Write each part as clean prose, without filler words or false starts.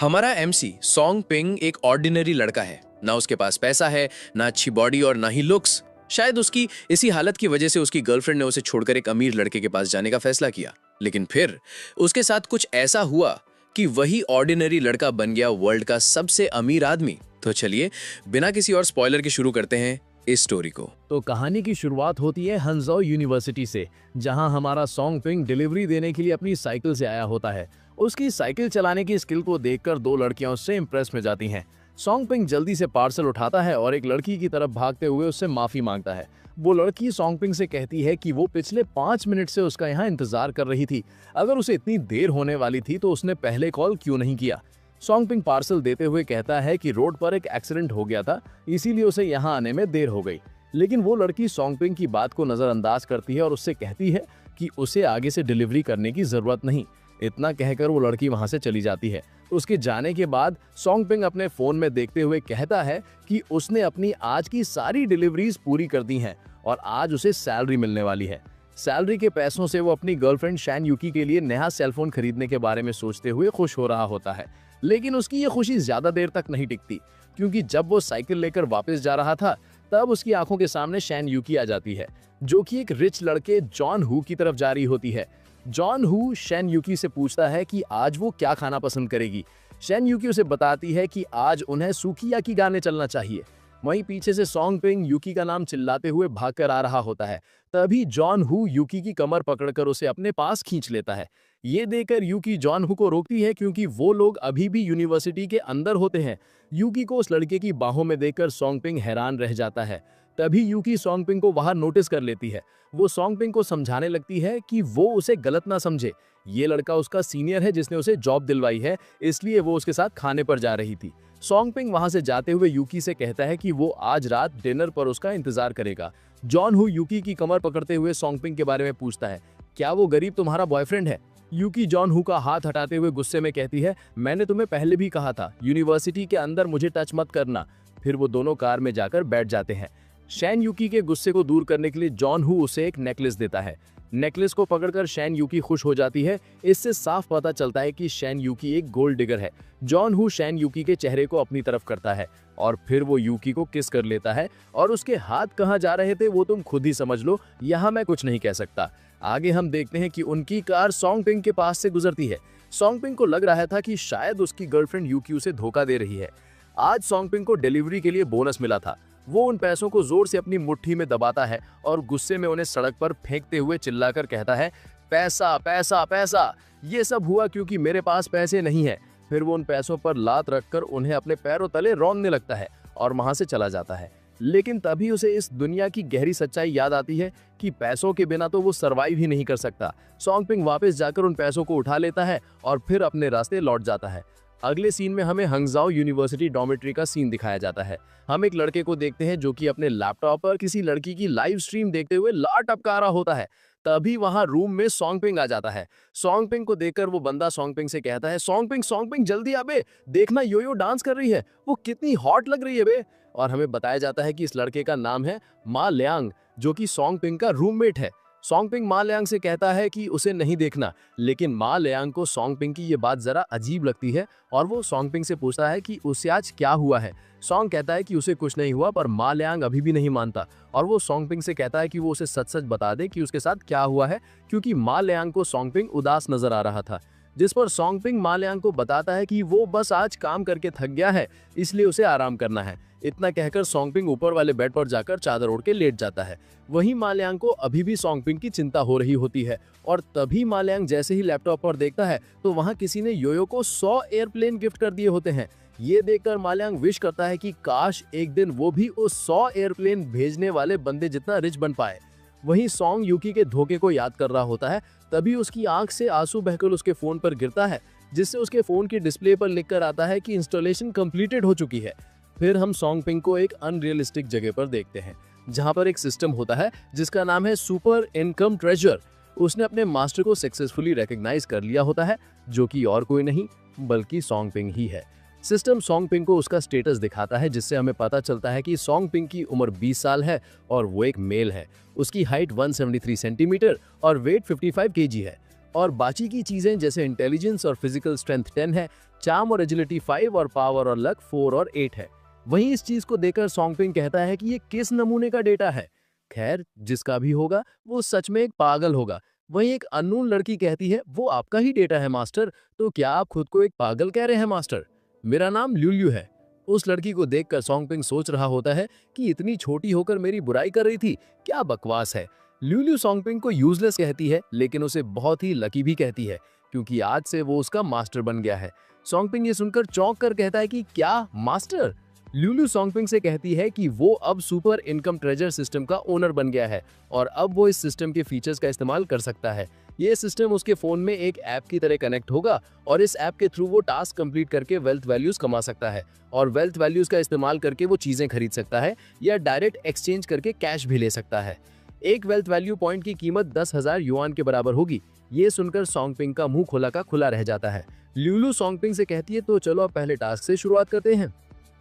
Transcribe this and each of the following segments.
हमारा MC song ping एक ordinary लड़का है। ना उसके पास पैसा है, ना अच्छी बॉडी और ना ही लुक्स। शायद उसकी इसी हालत की वजह से उसकी गर्लफ्रेंड ने उसे छोड़कर एक अमीर लड़के के पास जाने का फैसला किया। लेकिन फिर उसके साथ कुछ ऐसा हुआ कि वही ऑर्डिनरी लड़का बन गया वर्ल्ड का सबसे अमीर आदमी। तो चलिए बिना किसी और स्पॉइलर के शुरू करते हैं इस स्टोरी को। तो कहानी की शुरुआत होती है हंजौ यूनिवर्सिटी से, जहां हमारा सॉन्ग पिंग डिलीवरी देने के लिए अपनी साइकिल से आया होता है। उसकी साइकिल चलाने की स्किल को देखकर दो लड़कियां उससे इम्प्रेस में जाती हैं। सॉन्ग पिंग जल्दी से पार्सल उठाता है और एक लड़की की तरफ भागते हुए उससे माफी मांगता है। वो लड़की सॉन्ग पिंग से कहती है कि वो पिछले 5 मिनट से उसका यहाँ इंतजार कर रही थी। अगर उसे इतनी देर होने वाली थी तो उसने पहले कॉल क्यों नहीं किया। सॉन्ग पिंग पार्सल देते हुए कहता है कि रोड पर एक एक्सीडेंट हो गया था, इसीलिए उसे यहाँ आने में देर हो गई। लेकिन वो लड़की सॉन्ग पिंग की बात को नजरअंदाज करती है और उससे कहती है कि उसे आगे से डिलीवरी करने की जरूरत नहीं। इतना कहकर वो लड़की वहां से चली जाती है। उसके जाने के बाद सॉन्ग पिंग अपने फोन में देखते हुए कहता है कि उसने अपनी आज की सारी डिलीवरीज पूरी कर दी हैं और आज उसे सैलरी मिलने वाली है। सैलरी के पैसों से वो अपनी गर्लफ्रेंड शैन यूकी के लिए नया सेलफोन खरीदने के बारे में सोचते हुए खुश हो रहा होता है। लेकिन उसकी ये खुशी ज्यादा देर तक नहीं टिकती, क्योंकि जब वो साइकिल लेकर वापस जा रहा था तब उसकी आंखों के सामने शैन यूकी आ जाती है, जो कि एक रिच लड़के जॉन हू की तरफ जा रही होती है। जॉन हू शैन यूकी से पूछता है कि आज वो क्या खाना पसंद करेगी। शैन यूकी उसे बताती है कि आज उन्हें सुकियाकी गाने चलना चाहिए। वहीं पीछे से सॉन्ग पिंग यूकी का नाम चिल्लाते हुए भागकर आ रहा होता है। तभी जॉन हू यूकी की कमर पकड़कर उसे अपने पास खींच लेता है। ये देखकर यूकी जॉन हू को रोकती है, क्योंकि वो लोग अभी भी यूनिवर्सिटी के अंदर होते हैं। यूकी को उस लड़के की बाहों में देखकर सॉन्ग पिंग हैरान रह जाता है। तभी यूकी सॉन्ग पिंग को बाहर नोटिस कर लेती है। वो सॉन्ग पिंग को समझाने लगती है कि वो उसे गलत ना समझे। ये लड़का उसका सीनियर है जिसने उसे जॉब दिलवाई है, इसलिए वो उसके साथ खाने पर जा रही थी। सॉन्ग पिंग वहां से जाते हुए यूकी से कहता है कि वो आज रात डिनर पर उसका इंतजार करेगा। जॉन हू यूकी की कमर पकड़ते हुए सॉन्ग पिंग के बारे में पूछता है, क्या वो गरीब तुम्हारा बॉयफ्रेंड है? यूकी जॉन हू का हाथ हटाते हुए गुस्से में कहती है, मैंने तुम्हें पहले भी कहा था यूनिवर्सिटी के अंदर मुझे टच मत करना। फिर वो दोनों कार में जाकर बैठ जाते हैं। शैन यूकी के गुस्से को दूर करने के लिए जॉन हू उसे एक नेकलेस देता है। नेकलेस को पकड़कर शैन यूकी खुश हो जाती है। इससे साफ पता चलता है कि शैन यूकी एक गोल्ड डिगर है। जॉन हू शैन यूकी के चेहरे को अपनी तरफ करता है और फिर वो यूकी को किस कर लेता है। और उसके हाथ कहाँ जा रहे थे वो तुम खुद ही समझ लो, यहाँ मैं कुछ नहीं कह सकता। आगे हम देखते हैं कि उनकी कार सॉन्ग पिंग के पास से गुजरती है। सॉन्ग पिंग को लग रहा था कि शायद उसकी गर्लफ्रेंड यूकी उसे धोखा दे रही है। आज सॉन्ग पिंग को डिलीवरी के लिए बोनस मिला था। वो उन पैसों को जोर से अपनी मुट्ठी में दबाता है और गुस्से में उन्हें सड़क पर फेंकते हुए चिल्लाकर कहता है, पैसा पैसा पैसा। ये सब हुआ क्योंकि मेरे पास पैसे नहीं है। फिर वो उन पैसों पर लात रखकर उन्हें अपने पैरों तले रौंदने लगता है और वहां से चला जाता है। लेकिन तभी उसे इस दुनिया की गहरी सच्चाई याद आती है कि पैसों के बिना तो वो सरवाइव ही नहीं कर सकता। सॉन्ग पिंग वापस जाकर उन पैसों को उठा लेता है और फिर अपने रास्ते लौट जाता है। अगले सीन में हमें हंगजाओ यूनिवर्सिटी डॉर्मेट्री का सीन दिखाया जाता है। हम एक लड़के को देखते हैं जो कि अपने लैपटॉप पर किसी लड़की की लाइव स्ट्रीम देखते हुए लाट टपका रहा होता है। तभी वहां रूम में सॉन्ग पिंग आ जाता है। सॉन्ग पिंग को देखकर वो बंदा सॉन्ग पिंग से कहता है, सॉन्ग पिंग जल्दी आ बे, देखना योयो डांस कर रही है, वो कितनी हॉट लग रही है बे। और हमें बताया जाता है कि इस लड़के का नाम है मा लियांग, जो कि सॉन्ग पिंग का रूममेट है। सॉन्ग पिंग मा लियांग से कहता है कि उसे नहीं देखना, लेकिन मा लियांग को सॉन्ग पिंग की ये बात जरा अजीब लगती है और वो सॉन्ग पिंग से पूछता है कि उसे आज क्या हुआ है। सॉन्ग कहता है कि उसे कुछ नहीं हुआ, पर मा लियांग अभी भी नहीं मानता और वो सॉन्ग पिंग से कहता है कि वो उसे सच सच बता दे कि उसके साथ क्या हुआ है, क्योंकि मा लियांग को सॉन्ग पिंग उदास नजर आ रहा था। जिस पर सॉन्ग पिंग मा लियांग को बताता है कि वो बस आज काम करके थक गया है, इसलिए उसे आराम करना है। इतना कहकर सॉन्ग पिंग ऊपर वाले बेड पर जाकर चादर ओढ़ के लेट जाता है। वहीं मा लियांग को अभी भी सॉन्ग पिंग की चिंता हो रही होती है और तभी मा लियांग जैसे ही लैपटॉप पर देखता है तो वहां किसी ने योयो को 100 एयरप्लेन गिफ्ट कर दिए होते हैं। ये देखकर मा लियांग विश करता है कि काश एक दिन वो भी उस 100 एयरप्लेन भेजने वाले बंदे जितना रिच बन पाए। वहीं सॉन्ग यूकी के धोखे को याद कर रहा होता है। तभी उसकी आंख से आंसू बहकर उसके फोन पर गिरता है, जिससे उसके फोन की डिस्प्ले पर लिखकर आता है कि इंस्टॉलेशन कंप्लीटेड हो चुकी है। फिर हम सॉन्ग पिंग को एक अनरियलिस्टिक जगह पर देखते हैं, जहां पर एक सिस्टम होता है जिसका नाम है सुपर इनकम ट्रेजर। उसने अपने मास्टर को सक्सेसफुली रिकॉग्नाइज कर लिया होता है, जो कि और कोई नहीं बल्कि सॉन्ग पिंग ही है। सिस्टम सॉन्ग पिंग को उसका स्टेटस दिखाता है, जिससे हमें पता चलता है कि सॉन्ग पिंग की उम्र 20 साल है और वो एक मेल है। उसकी हाइट 173 सेंटीमीटर और वेट 55 केजी है। और बाकी की चीजें जैसे इंटेलिजेंस और फिजिकल स्ट्रेंथ 10 है, चार्म और एजिलिटी 5 और पावर और लक 4 और 8 है। वहीं इस चीज को देखकर सोंगपिंग कहता है कि ये किस नमूने का डेटा है। खैर, जिसका भी होगा वो सच में एक पागल होगा। वहीं एक अननोन लड़की कहती है, वो आपका ही डेटा है मास्टर, तो क्या आप खुद को एक पागल कह रहे हैं मास्टर? मेरा नाम ल्यूल्यू है। उस लड़की को देखकर सोंगपिंग सोच रहा होता है कि इतनी छोटी होकर मेरी बुराई कर रही थी, क्या बकवास है। ल्यूल्यू सोंगपिंग को यूजलेस कहती है, लेकिन उसे बहुत ही लकी भी कहती है, क्योंकि आज से वो उसका मास्टर बन गया है। सोंगपिंग ये सुनकर चौंक कर कहता है कि क्या मास्टर? ल्यूल्यू सोंगपिंग से कहती है कि वो अब सुपर इनकम ट्रेजर सिस्टम का ओनर बन गया है और अब वो इस सिस्टम के फीचर्स का इस्तेमाल कर सकता है। ये सिस्टम उसके फोन में एक ऐप की तरह कनेक्ट होगा और इस ऐप के थ्रू वो टास्क कंप्लीट करके वेल्थ वैल्यूज कमा सकता है और वेल्थ वैल्यूज का इस्तेमाल करके वो चीजें खरीद सकता है या डायरेक्ट एक्सचेंज करके कैश भी ले सकता है। एक वेल्थ वैल्यू पॉइंट की कीमत 10,000 युआन के बराबर होगी। ये सुनकर सोंगपिंग का मुंह खोला का खुला रह जाता है। ल्यूल्यू सोंगपिंग से कहती है, तो चलो अब पहले टास्क से शुरुआत करते हैं।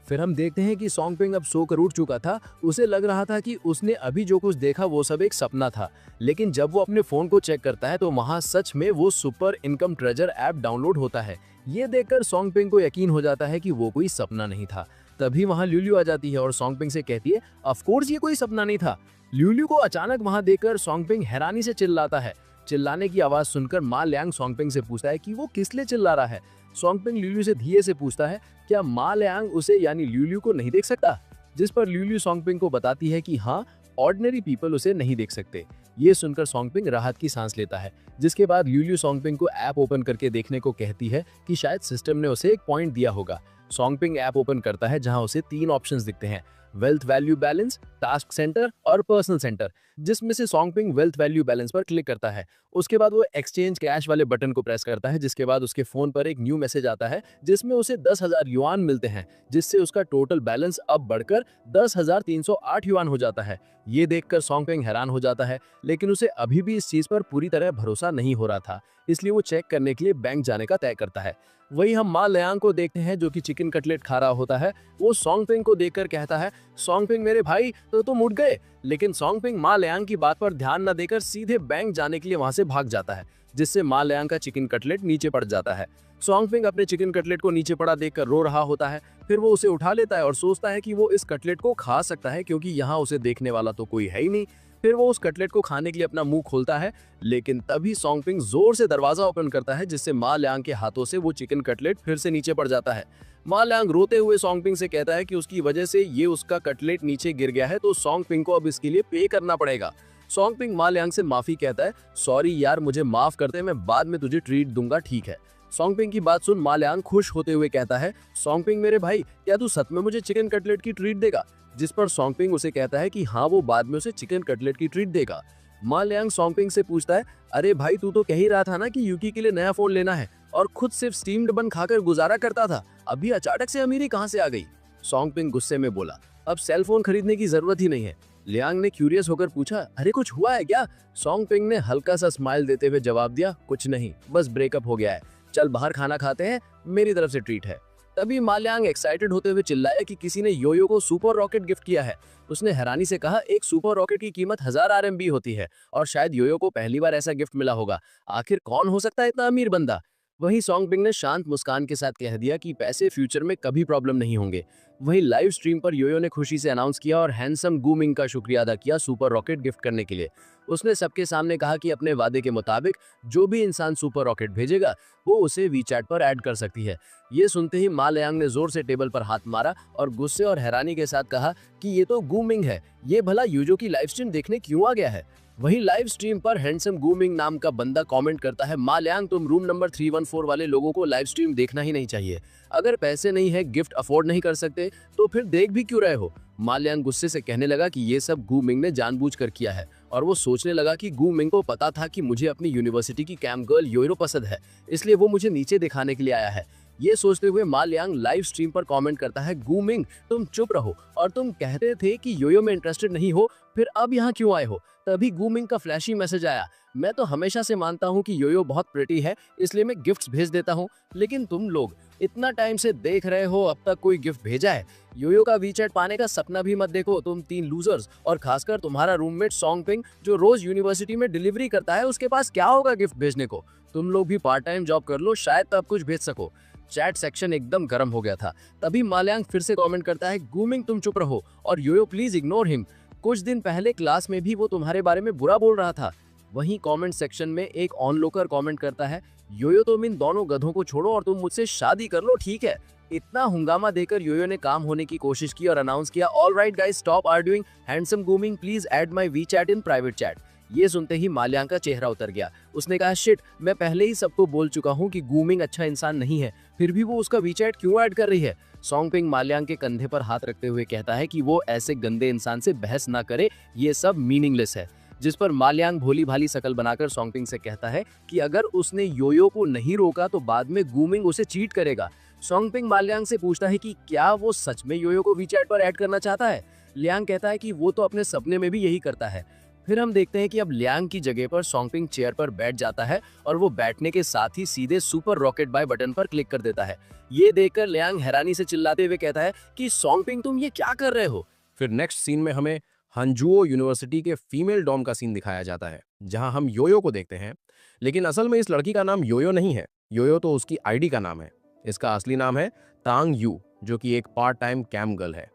फिर हम देखते हैं कि सोंगपिंग अब सोकर उठ चुका था। उसे लग रहा था कि उसने अभी जो कुछ देखा वो सब एक सपना था, लेकिन जब वो अपने फोन को चेक करता है तो वहां सच में वो super income treasure app download होता है। ये देखकर सोंगपिंग को यकीन हो जाता है कि वो कोई सपना नहीं था। तभी वहां ल्यूल्यू आ जाती है और सोंगपिंग से कहती है, ऑफ कोर्स ये कोई सपना नहीं था। ल्यूल्यू को अचानक वहां देखकर सोंगपिंग हैरानी से चिल्लाता है। चिल्लाने की आवाज सुनकर मा लियांग सोंगपिंग से पूछता है कि वो किस लिए चिल्ला रहा है। सोंगपिंग ल्यूल्यू से धीरे से पूछता है, क्या मा लियांग उसे यानी ल्यूल्यू को नहीं देख सकता? जिस पर ल्यूल्यू सोंगपिंग को बताती है कि हाँ, ऑर्डिनरी पीपल उसे नहीं देख सकते। ये सुनकर सोंगपिंग राहत की सांस लेता है, जिसके बाद ल्यूल्यू सोंगपिंग को ऐप ओपन करके देखने को कहती है कि शायद सिस्टम ने उसे एक पॉइंट दिया होगा। सोंगपिंग ऐप ओपन करता है जहां उसे 3 ऑप्शंस दिखते हैं, wealth value balance, task centre और पर्सनल सेंटर, जिसमें से सोंगपिंग वेल्थ वैल्यू बैलेंस पर क्लिक करता है। उसके बाद वो एक्सचेंज कैश वाले बटन को प्रेस करता है, जिसके बाद उसके फोन पर एक न्यू मैसेज आता है जिसमें उसे 10,000 युआन मिलते हैं, जिससे उसका टोटल बैलेंस अब बढ़कर 10,308 युआन हो जाता है। ये देखकर सोंगपिंग हैरान हो जाता है, लेकिन उसे अभी भी इस चीज पर पूरी तरह भरोसा नहीं हो रहा था, इसलिए वो चेक करने के लिए बैंक जाने का तय करता है। वही हम मा लियांग को देखते हैं जो कि चिकन कटलेट खा रहा होता है। वो सोंगपिंग को देखकर कहता है, सोंगपिंग मेरे भाई, तो तुम उठ गए। लेकिन सोंगपिंग मा लियांग की बात पर ध्यान न देकर सीधे बैंक जाने के लिए वहां से भाग जाता है, जिससे मा लियांग का चिकन कटलेट नीचे पड़ जाता है। सोंगपिंग अपने चिकन कटलेट को नीचे पड़ा देखकर रो रहा होता है। फिर वो उसे उठा लेता है और सोचता है कि वो इस कटलेट को खा सकता है, क्योंकि यहाँ उसे देखने वाला तो कोई है ही नहीं। फिर वो उस कटलेट को खाने के लिए अपना मुंह खोलता है, लेकिन तभी सोंगपिंग जोर से दरवाजा ओपन करता है, जिससे मा लियांग के हाथों से वो चिकन कटलेट फिर से नीचे पड़ जाता है। मा लियांग रोते हुए सोंगपिंग से कहता है कि उसकी वजह से ये उसका कटलेट नीचे गिर गया है, तो सोंगपिंग को अब इसके लिए पे करना पड़ेगा। सोंगपिंग मा लियांग से माफी कहता है, सॉरी यार, मुझे माफ कर दे, मैं बाद में तुझे ट्रीट दूंगा, ठीक है। सोंगपिंग की बात सुन मा लियांग खुश होते हुए कहता है, सोंगपिंग मेरे भाई, क्या तू सच में मुझे चिकन कटलेट की ट्रीट देगा? जिस पर सोंगपिंग उसे कहता है कि हाँ, वो बाद में उसे चिकन कटलेट की ट्रीट देगा। मा लियांग सोंगपिंग से पूछता है, अरे भाई, तू तो कह ही रहा था ना कि यूकी के लिए नया फोन लेना है और खुद सिर्फ स्टीम्ड बन खाकर गुजारा करता था, अभी अचानक से अमीरी कहाँ से आ गई? सोंगपिंग गुस्से में बोला, अब सेल फोन खरीदने की जरूरत ही नहीं है। लियांग ने क्यूरियस होकर पूछा, अरे कुछ हुआ है क्या? सोंगपिंग ने हल्का सा स्माइल देते हुए जवाब दिया, कुछ नहीं, बस ब्रेकअप हो गया है, चल बाहर खाना खाते हैं, मेरी तरफ से ट्रीट है। तभी मा लियांग एक्साइटेड होते हुए चिल्लाया कि किसी ने योयो को सुपर रॉकेट गिफ्ट किया है। उसने हैरानी से कहा, एक सुपर रॉकेट की कीमत 1000 RMB होती है और शायद योयो को पहली बार ऐसा गिफ्ट मिला होगा। आखिर कौन हो सकता है इतना अमीर बंदा? वहीं सोंगपिंग ने शांत मुस्कान के साथ कह दिया कि पैसे फ्यूचर में कभी प्रॉब्लम नहीं होंगे। वहीं लाइव स्ट्रीम पर योयो ने खुशी से अनाउंस किया और हैंडसम गूमिंग का शुक्रिया अदा किया सुपर रॉकेट गिफ्ट करने के लिए। उसने सबके सामने कहा कि अपने वादे के मुताबिक जो भी इंसान सुपर रॉकेट भेजेगा वो उसे वीचैट पर ऐड कर सकती है। ये सुनते ही मा लियांग ने जोर से टेबल पर हाथ मारा और गुस्से और हैरानी के साथ कहा कि ये तो गूमिंग है, ये भला यूजो की लाइव स्ट्रीम देखने क्यों आ गया है? वहीं लाइव स्ट्रीम पर हैंडसम गूमिंग नाम का बंदा कमेंट करता है, मा लियांग, तुम रूम नंबर 314 वाले लोगों को लाइव स्ट्रीम देखना ही नहीं चाहिए। अगर पैसे नहीं है, गिफ्ट अफोर्ड नहीं कर सकते, तो फिर देख भी क्यों रहे हो? मा लियांग गुस्से से कहने लगा कि ये सब गूमिंग ने जानबूझकर किया है और वो सोचने लगा कि गूमिंग को पता था कि मुझे अपनी यूनिवर्सिटी की कैंप गर्ल योरो पसंद है, इसलिए वो मुझे नीचे दिखाने के लिए आया है। ये सोचते हुए मा लियांग लाइव स्ट्रीम पर कमेंट करता है, गूमिंग तुम चुप रहो, और तुम कहते थे कि योयो में इंटरेस्टेड नहीं हो, फिर अब यहाँ क्यों आए हो। तभी गूमिंग का फ्लैशी मैसेज आया, मैं तो हमेशा से मानता हूँ कि योयो बहुत प्रिटी है, इसलिए मैं गिफ्ट्स भेज देता हूँ, लेकिन तुम लोग इतना टाइम से देख रहे हो, अब तक कोई गिफ्ट भेजा है? योयो का वीचैट पाने का सपना भी मत देखो, तुम 3 लूजर्स, और खासकर तुम्हारा रूममेट सॉन्ग पिंग जो रोज यूनिवर्सिटी में डिलीवरी करता है, उसके पास क्या होगा गिफ्ट भेजने को? तुम लोग भी पार्ट टाइम जॉब कर लो, शायद तब कुछ भेज सको। चैट सेक्शन एकदम गर्म हो गया था। तभी मा लियांग फिर से कमेंट करता है, गूमिंग तुम चुप रहो, और योयो प्लीज इग्नोर हिम, कुछ दिन पहले क्लास में भी वो तुम्हारे बारे में बुरा बोल रहा था। वहीं कमेंट सेक्शन में एक ऑनलोकर कमेंट करता है, योयो तुम इन दोनों गधों को छोड़ो और तुम मुझसे शादी कर लो, ठीक है? इतना हंगामा देकर योयो ने काम होने की कोशिश की और अनाउंस किया, alright guys, stop arguing, handsome गूमिंग please add my WeChat in private chat. ये सुनते ही मा लियांग का चेहरा उतर गया। उसने कहा, शिट, मैं पहले ही सबको बोल चुका हूँ कि गूमिंग अच्छा इंसान नहीं है, फिर भी वो उसका वीचैट क्यों ऐड कर रही है? सॉन्ग पिंग मा लियांग के कंधे पर हाथ रखते हुए कहता है कि वो ऐसे गंदे इंसान से बहस ना करे, ये सब मीनिंगलेस है। जिस पर मा लियांग भोली भाली शकल बनाकर सॉन्ग पिंग से कहता है कि अगर उसने योयो को नहीं रोका तो बाद में गूमिंग उसे चीट करेगा। सॉन्ग पिंग मा लियांग से पूछता है कि क्या वो सच में योयो को वीचैट पर ऐड करना चाहता है? लियांग कहता है कि वो तो अपने सपने में भी यही करता है। फिर हम देखते हैं कि अब लियांग की जगह पर सॉन्ग पिंग चेयर पर बैठ जाता है और वो बैठने के साथ ही सीधे सुपर रॉकेट बाय बटन पर क्लिक कर देता है। ये देखकर लियांग हैरानी से चिल्लाते हुए कहता है कि सॉन्ग पिंग तुम ये क्या कर रहे हो? फिर नेक्स्ट सीन में हमें हंजुओ यूनिवर्सिटी के फीमेल डॉम का सीन दिखाया जाता है, जहां हम योयो को देखते हैं, लेकिन असल में इस लड़की का नाम योयो नहीं है। योयो तो उसकी आईडी का नाम है। इसका असली नाम है तांग यू, जो कि एक पार्ट टाइम कैम गर्ल है।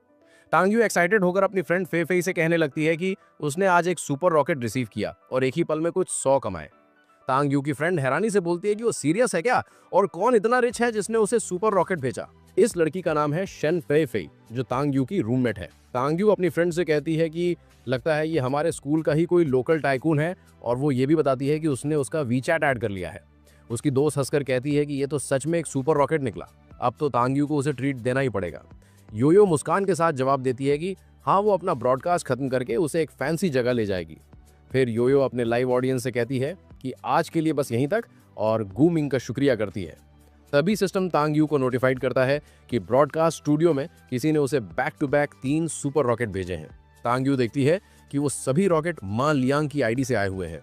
तांग यू एक्साइटेड होकर अपनी फ्रेंड फे फे से कहने लगती है कि उसने आज एक सुपर रॉकेट रिसीव किया और एक ही पल में कुछ 100 कमाए। तांग यू की फ्रेंड हैरानी से बोलती है कि वो सीरियस है क्या, और कौन इतना रिच है जिसने उसे सुपर रॉकेट भेजा। इस लड़की का नाम है शेन फे फे, जो तांग यू की रूममेट है। तांग यू अपनी फ्रेंड से कहती है कि लगता है ये हमारे स्कूल का ही कोई लोकल टाइकून है, और वो ये भी बताती है कि उसने उसका वीचैट ऐड कर लिया है। उसकी दोस्त हंसकर कहती है कि ये तो सच में एक सुपर रॉकेट निकला, अब तो तांग यू को उसे ट्रीट देना ही पड़ेगा। योयो मुस्कान के साथ जवाब देती है कि हाँ, वो अपना ब्रॉडकास्ट खत्म करके उसे एक फैंसी जगह ले जाएगी। फिर योयो अपने लाइव ऑडियंस से कहती है कि आज के लिए बस यहीं तक, और गूमिंग का शुक्रिया करती है। तभी सिस्टम तांग यू को नोटिफाइड करता है कि ब्रॉडकास्ट स्टूडियो में किसी ने उसे back to back 3 super rocket भेजे हैं। तांग यू देखती है कि वो सभी रॉकेट मा लियांग की आईडी से आए हुए हैं।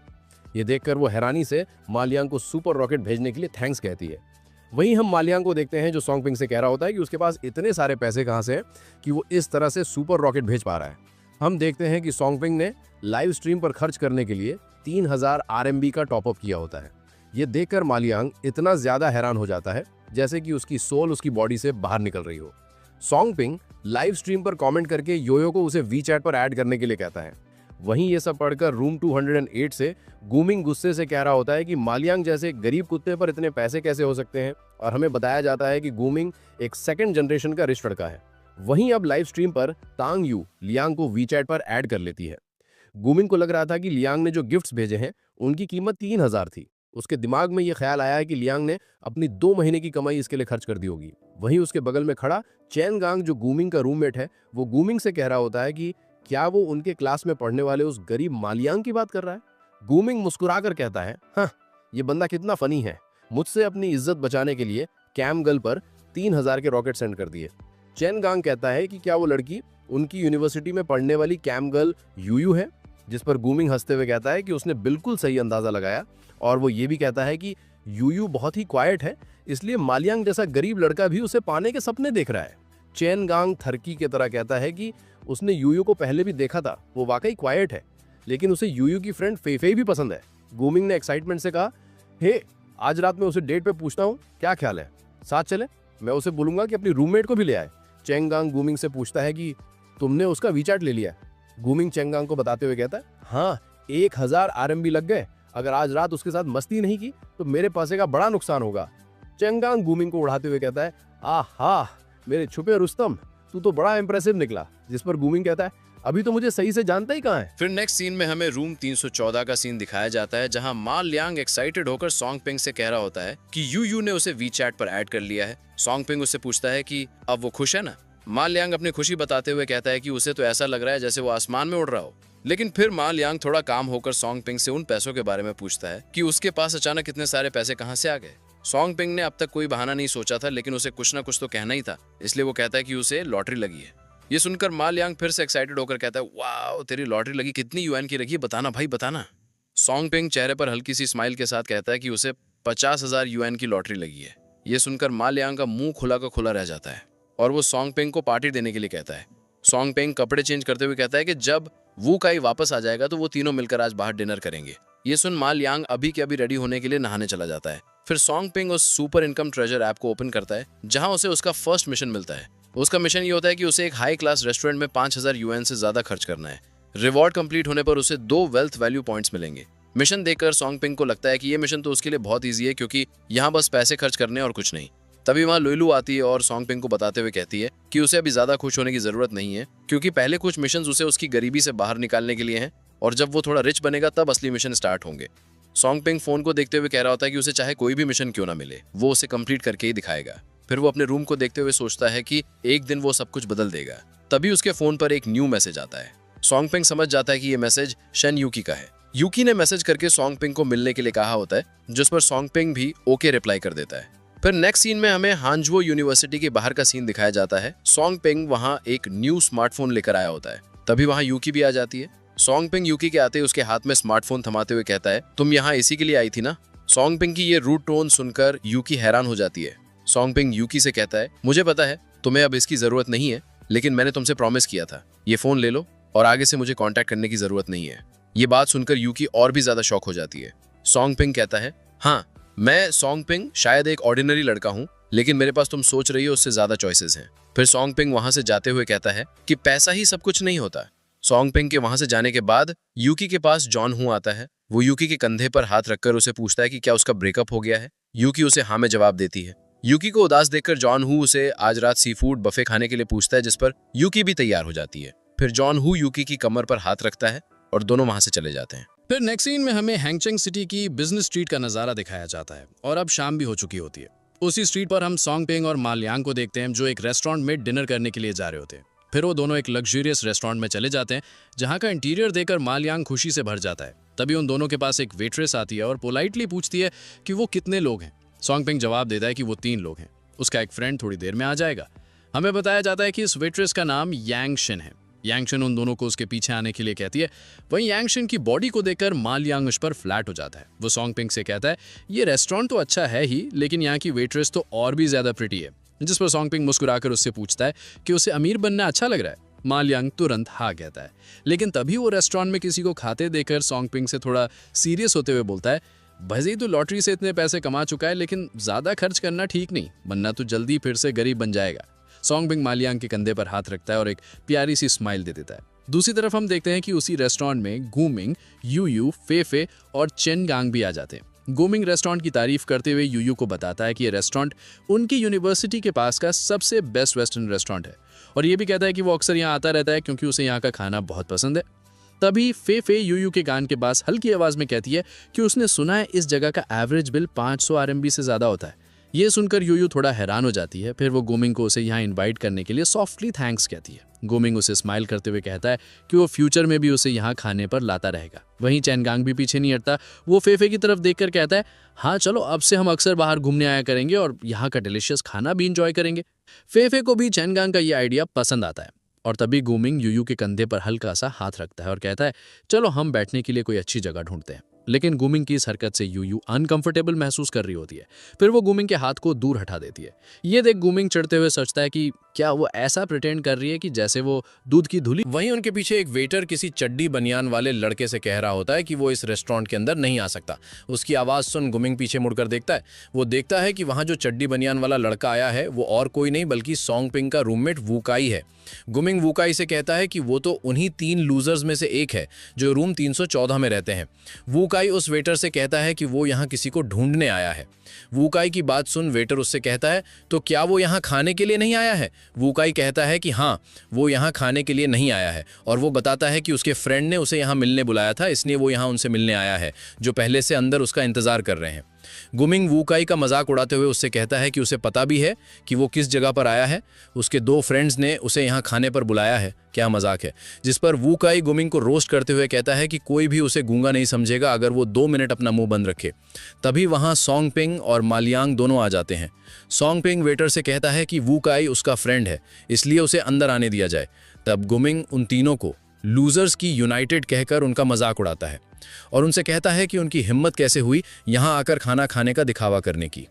ये देखकर वो हैरानी से मा लियांग को सुपर रॉकेट भेजने के लिए थैंक्स कहती है। वहीं हम मा लियांग को देखते हैं, जो सॉन्ग पिंग से कह रहा होता है कि उसके पास इतने सारे पैसे कहाँ से हैं कि वो इस तरह से सुपर रॉकेट भेज पा रहा है। हम देखते हैं कि सॉन्ग पिंग ने लाइव स्ट्रीम पर खर्च करने के लिए 3000 RMB का टॉपअप किया होता है। ये देखकर मा लियांग इतना ज्यादा हैरान हो जाता है जैसे कि उसकी सोल उसकी बॉडी से बाहर निकल रही हो। सॉन्ग पिंग लाइव स्ट्रीम पर कमेंट करके योयो को उसे वीचैट पर ऐड करने के लिए कहता है। वहीं ये सब पढ़कर रूम 208 से गूमिंग गुस्से से कह रहा होता है कि मा लियांग जैसे गरीब कुत्ते पर इतने पैसे कैसे हो सकते हैं, और हमें बताया जाता है कि गूमिंग एक सेकंड जनरेशन का रिच लड़का है। वहीं अब लाइव स्ट्रीम पर तांग यू लियांग को वीचैट पर ऐड कर लेती है। गूमिंग को लग रहा था कि लियांग ने जो गिफ्ट्स भेजे हैं उनकी कीमत 3000 थी। उसके दिमाग में ये ख्याल आया है कि लियांग ने अपनी 2 महीने की कमाई इसके लिए खर्च कर दी होगी। वहीं उसके बगल में खड़ा चैन गांग, जो गूमिंग का रूममेट है, वो गूमिंग से कह रहा होता है कि क्या वो उनके क्लास में पढ़ने वाले उस गरीब मा लियांग की बात कर रहा है। गूमिंग मुस्कुराकर कहता है, हाँ, ये बंदा कितना फनी है, मुझसे अपनी इज्जत बचाने के लिए कैम गर्ल पर 3000 के रॉकेट सेंड कर दिए। चैन गांग कहता है कि क्या वो लड़की उनकी यूनिवर्सिटी में पढ़ने वाली कैम गर्ल यूयू है, जिस पर गूमिंग हंसते हुए कहता है कि उसने बिल्कुल सही अंदाजा लगाया, और वो ये भी कहता है कि यूयू बहुत ही क्वाइट है, इसलिए मा लियांग जैसा गरीब लड़का भी उसे पाने के सपने देख रहा है। चैन गांग थरकी की तरह कहता है कि उसने यूयू को पहले भी देखा था, वो वाकई क्वाइट है, लेकिन उसे यूयू की फ्रेंड फेफे भी पसंद है। गूमिंग ने एक्साइटमेंट से कहा, हे, आज रात में उसे डेट पे पूछता हूँ, क्या ख्याल है, साथ चले? मैं उसे बोलूंगा कि अपनी रूममेट को भी ले आए। चेंगांग गूमिंग से पूछता है कि तुमने उसका वीचैट ले लिया? गूमिंग चेंगांग को बताते हुए कहता है, हाँ, 1000 RMB लग गए। अगर आज रात उसके साथ मस्ती नहीं की तो मेरे पैसे का बड़ा नुकसान होगा। चेंगांग गूमिंग को उड़ाते हुए कहता है, आहा, मेरे छुपे रुस्तम, तू तो बड़ा इंप्रेसिव निकला। जिस पर गूमिंग कहता है, अभी तो मुझे सही से जानता ही कहाँ है। फिर नेक्स्ट सीन में हमें रूम 314 का सीन दिखाया जाता है, जहां मा लियांग एक्साइटेड होकर सॉन्ग पिंग से कह रहा होता है कि यू ने उसे वीचैट पर ऐड कर लिया है। सॉन्ग पिंग उससे पूछता है कि अब वो खुश है ना। मा लियांग अपनी खुशी बताते हुए कहता है कि उसे तो ऐसा लग रहा है जैसे वो आसमान में उड़ रहा हो। लेकिन फिर मा लियांग थोड़ा काम होकर सॉन्ग पिंग से उन पैसों के बारे में पूछता है कि उसके पास अचानक इतने सारे पैसे कहां से आ गए। सॉन्ग पिंग ने अब तक कोई बहाना नहीं सोचा था, लेकिन उसे कुछ ना कुछ तो कहना ही था, इसलिए वो कहता है कि उसे लॉटरी लगी है। ये सुनकर मा लियांग फिर से एक्साइटेड होकर कहता है, वाह तेरी लॉटरी लगी, कितनी युआन की लगी है, बताना भाई बताना। सॉन्ग पिंग चेहरे पर हल्की सी स्माइल के साथ कहता है कि उसे 50,000 युआन की लॉटरी लगी है। ये सुनकर मा लियांग का मुंह खुला का खुला रह जाता है और वो सॉन्ग पिंग को पार्टी देने के लिए कहता है। सॉन्ग पिंग कपड़े चेंज करते हुए कहता है कि जब वू काई वापस आ जाएगा तो वो तीनों मिलकर आज बाहर डिनर करेंगे। ये सुन मा लियांग अभी के अभी रेडी होने के लिए नहाने चला जाता है। फिर सॉन्ग पिंग उस सुपर इनकम ट्रेजर ऐप को ओपन करता है, जहां उसे उसका फर्स्ट मिशन मिलता है। उसका मिशन ये होता है कि उसे एक हाई क्लास रेस्टोरेंट में 5,000 युआन से ज्यादा खर्च करना है। रिवॉर्ड कंप्लीट होने पर उसे 2 वेल्थ वैल्यू पॉइंट्स मिलेंगे। मिशन देखकर सॉन्ग पिंग को लगता है कि ये मिशन तो उसके लिए बहुत ईजी है, क्योंकि यहाँ बस पैसे खर्च करने और कुछ नहीं। तभी वहाँ लुइलू आती है और सॉन्ग पिंग को बताते हुए कहती है कि उसे अभी ज्यादा खुश होने की जरूरत नहीं है, क्योंकि पहले कुछ मिशन उसे उसकी गरीबी से बाहर निकालने के लिए हैं, और जब वो थोड़ा रिच बनेगा तब असली मिशन स्टार्ट होंगे। सॉन्ग पिंग फोन को देखते हुए कह रहा होता है कि उसे चाहे कोई भी मिशन क्यों ना मिले, वो उसे कंप्लीट करके ही दिखाएगा। फिर वो अपने रूम को देखते हुए सोचता है कि एक दिन वो सब कुछ बदल देगा। तभी उसके फोन पर एक न्यू मैसेज आता है। सॉन्ग पिंग समझ जाता है कि ये मैसेज शन यूकी का है। यूकी ने मैसेज करके सॉन्ग पिंग को मिलने के लिए कहा होता है, जिस पर सॉन्ग पिंग भी ओके रिप्लाई कर देता है। फिर नेक्स्ट सीन में हमें हांजुओ यूनिवर्सिटी के बाहर का सीन दिखाया जाता है। सॉन्ग पिंग वहां एक न्यू स्मार्टफोन लेकर आया होता है। तभी वहां यूकी भी आ जाती है। सॉन्ग पिंग यूकी के आते उसके हाथ में स्मार्टफोन थमाते हुए कहता है, तुम यहाँ इसी के लिए आई थी ना। सॉन्ग पिंग की ये रूड टोन सुनकर यूकी हैरान हो जाती है। सॉन्ग पिंग यूकी से कहता है, मुझे पता है तुम्हें अब इसकी जरूरत नहीं है, लेकिन मैंने तुमसे प्रॉमिस किया था, ये फोन ले लो और आगे से मुझे कांटेक्ट करने की जरूरत नहीं है। ये बात सुनकर यूकी और भी ज्यादा शॉक हो जाती है। सॉन्ग पिंग कहता है, हाँ मैं सॉन्ग पिंग शायद एक ऑर्डिनरी लड़का हूँ, लेकिन मेरे पास तुम सोच रही हो उससे ज्यादा चॉइसेस हैं। फिर सॉन्ग पिंग वहां से जाते हुए कहता है कि पैसा ही सब कुछ नहीं होता। सॉन्ग पिंग के वहां से जाने के बाद यूकी के पास जॉन हू आता है। वो यूकी के कंधे पर हाथ रखकर उसे पूछता है कि क्या उसका ब्रेकअप हो गया है। यूकी उसे हाँ में जवाब देती है। यूकी को उदास देखकर जॉन हू उसे आज रात सी फूड बफे खाने के लिए पूछता है, जिस पर यूकी भी तैयार हो जाती है। फिर जॉन हू यूकी की कमर पर हाथ रखता है और दोनों वहां से चले जाते हैं। फिर नेक्स्ट सीन में हमें हैंगचेंग सिटी की बिजनेस स्ट्रीट का नजारा दिखाया जाता है और अब शाम भी हो चुकी होती है। उसी स्ट्रीट पर हम सॉन्ग पिंग और मा लियांग को देखते हैं, जो एक रेस्टोरेंट में डिनर करने के लिए जा रहे होते हैं। फिर वो दोनों एक लग्जरियस रेस्टोरेंट में चले जाते हैं, जहां का इंटीरियर देखकर मा लियांग खुशी से भर जाता है। तभी उन दोनों के पास एक वेट्रेस आती है और पोलाइटली पूछती है कि वो कितने लोग हैं। सॉन्ग पिंग जवाब देता है कि वो 3 लोग हैं, उसका एक फ्रेंड थोड़ी देर में आ जाएगा। हमें बताया जाता है कि इस वेट्रेस का नाम यांग शिन है। यांग शिन उन दोनों को उसके पीछे आने के लिए कहती है। वहीं यांग शिन की बॉडी को देखकर मा लियांग उस पर फ्लैट हो जाता है। वो सॉन्ग पिंग से कहता है, ये रेस्टोरेंट तो अच्छा है ही, लेकिन यहाँ की वेट्रेस तो और भी ज्यादा प्रिटी है। जिस पर सॉन्ग पिंग मुस्कुराकर उससे पूछता है कि उसे अमीर बनना अच्छा लग रहा है। मा लियांग तुरंत हाँ कहता है, लेकिन तभी वो रेस्टोरेंट में किसी को खाते देखकर सॉन्ग पिंग से थोड़ा सीरियस होते हुए बोलता है, भले तो लॉटरी से इतने पैसे कमा चुका है, लेकिन ज्यादा खर्च करना ठीक नहीं, वरना तो जल्दी फिर से गरीब बन जाएगा। सॉन्ग पिंग मा लियांग के कंधे पर हाथ रखता है और एक प्यारी सी स्माइल दे देता है। दूसरी तरफ हम देखते हैं कि उसी रेस्टोरेंट में गुमिंग, यूयू, फेफे और चेन गांग भी आ जाते हैं। गुमिंग रेस्टोरेंट की तारीफ करते हुए यूयू को बताता है कि ये रेस्टोरेंट उनकी यूनिवर्सिटी के पास का सबसे बेस्ट वेस्टर्न रेस्टोरेंट है, और ये भी कहता है कि वो अक्सर यहाँ आता रहता है क्योंकि उसे यहाँ का खाना बहुत पसंद है। तभी फेफे यूयू के कान के पास हल्की आवाज में कहती है कि उसने सुना है इस जगह का एवरेज बिल 500 RMB से ज्यादा होता है। ये सुनकर यूयू थोड़ा हैरान हो जाती है। फिर वो गुमिंग को उसे यहाँ इनवाइट करने के लिए सॉफ्टली थैंक्स कहती है। गुमिंग उसे स्माइल करते हुए कहता है कि वो फ्यूचर में भी उसे यहाँ खाने पर लाता रहेगा। वहीं चैनगांग भी पीछे नहीं हटता। वो फेफे की तरफ देखकर कहता है, हाँ चलो अब से हम अक्सर बाहर घूमने आया करेंगे और यहाँ का डिलीशियस खाना भी इंजॉय करेंगे। फेफे को भी चैनगांग का ये आइडिया पसंद आता है और तभी गुमिंग यूयू के कंधे पर हल्का सा हाथ रखता है और कहता है, चलो हम बैठने के लिए कोई अच्छी जगह ढूंढते हैं। लेकिन गुमिंग की इस हरकत से यूयू अनकंफर्टेबल महसूस कर रही होती है। फिर वो गुमिंग के हाथ को दूर हटा देती है। ये देख गुमिंग चिढ़ते हुए सोचता है कि क्या वो ऐसा प्रिटेंड कर रही है कि जैसे वो दूध की धुली। वहीं उनके पीछे एक वेटर किसी चड्डी बनियान वाले लड़के से कह रहा होता है कि वो इस रेस्टोरेंट के अंदर नहीं आ सकता। उसकी आवाज़ सुन गुमिंग पीछे मुड़कर देखता है। वो देखता है कि वहाँ जो चड्डी बनियान वाला लड़का आया है वो और कोई नहीं बल्कि सॉन्ग पिंग का रूममेट वू काई है। गुमिंग वू काई से कहता है कि वो तो उन्हीं 3 लूजर्स में से एक है जो रूम 314 में रहते हैं। वू काई उस वेटर से कहता है कि वो यहाँ किसी को ढूंढने आया है। वू काई की बात सुन वेटर उससे कहता है, तो क्या वो यहाँ खाने के लिए नहीं आया है? वू काई कहता है कि हाँ, वो यहाँ खाने के लिए नहीं आया है, और वो बताता है कि उसके फ्रेंड ने उसे यहाँ मिलने बुलाया था, इसलिए वो यहाँ उनसे मिलने आया है, जो पहले से अंदर उसका इंतजार कर रहे हैं। गुमिंग वूकाई का मजाक उड़ाते हुए उससे कहता है कि उसे पता भी है कि वो किस जगह पर आया है, उसके 2 फ्रेंड्स ने उसे यहाँ खाने पर बुलाया है, क्या मजाक है। जिस पर वूकाई गुमिंग को रोस्ट करते हुए कहता है कि कोई भी उसे गूंगा नहीं समझेगा अगर वो 2 मिनट अपना मुंह बंद रखे। तभी वहाँ सोंगपिंग और मालियांग दोनों आ जाते हैं। सोंगपिंग वेटर से कहता है कि वूकाई उसका फ्रेंड है, इसलिए उसे अंदर आने दिया जाए। तब गुमिंग उन तीनों को लूजर्स की यूनाइटेड कहकर उनका मजाक उड़ाता है और उनसे कहता है कि उनकी हिम्मत कैसे हुई यहाँ आकर खाना खाने का दिखावा करने की।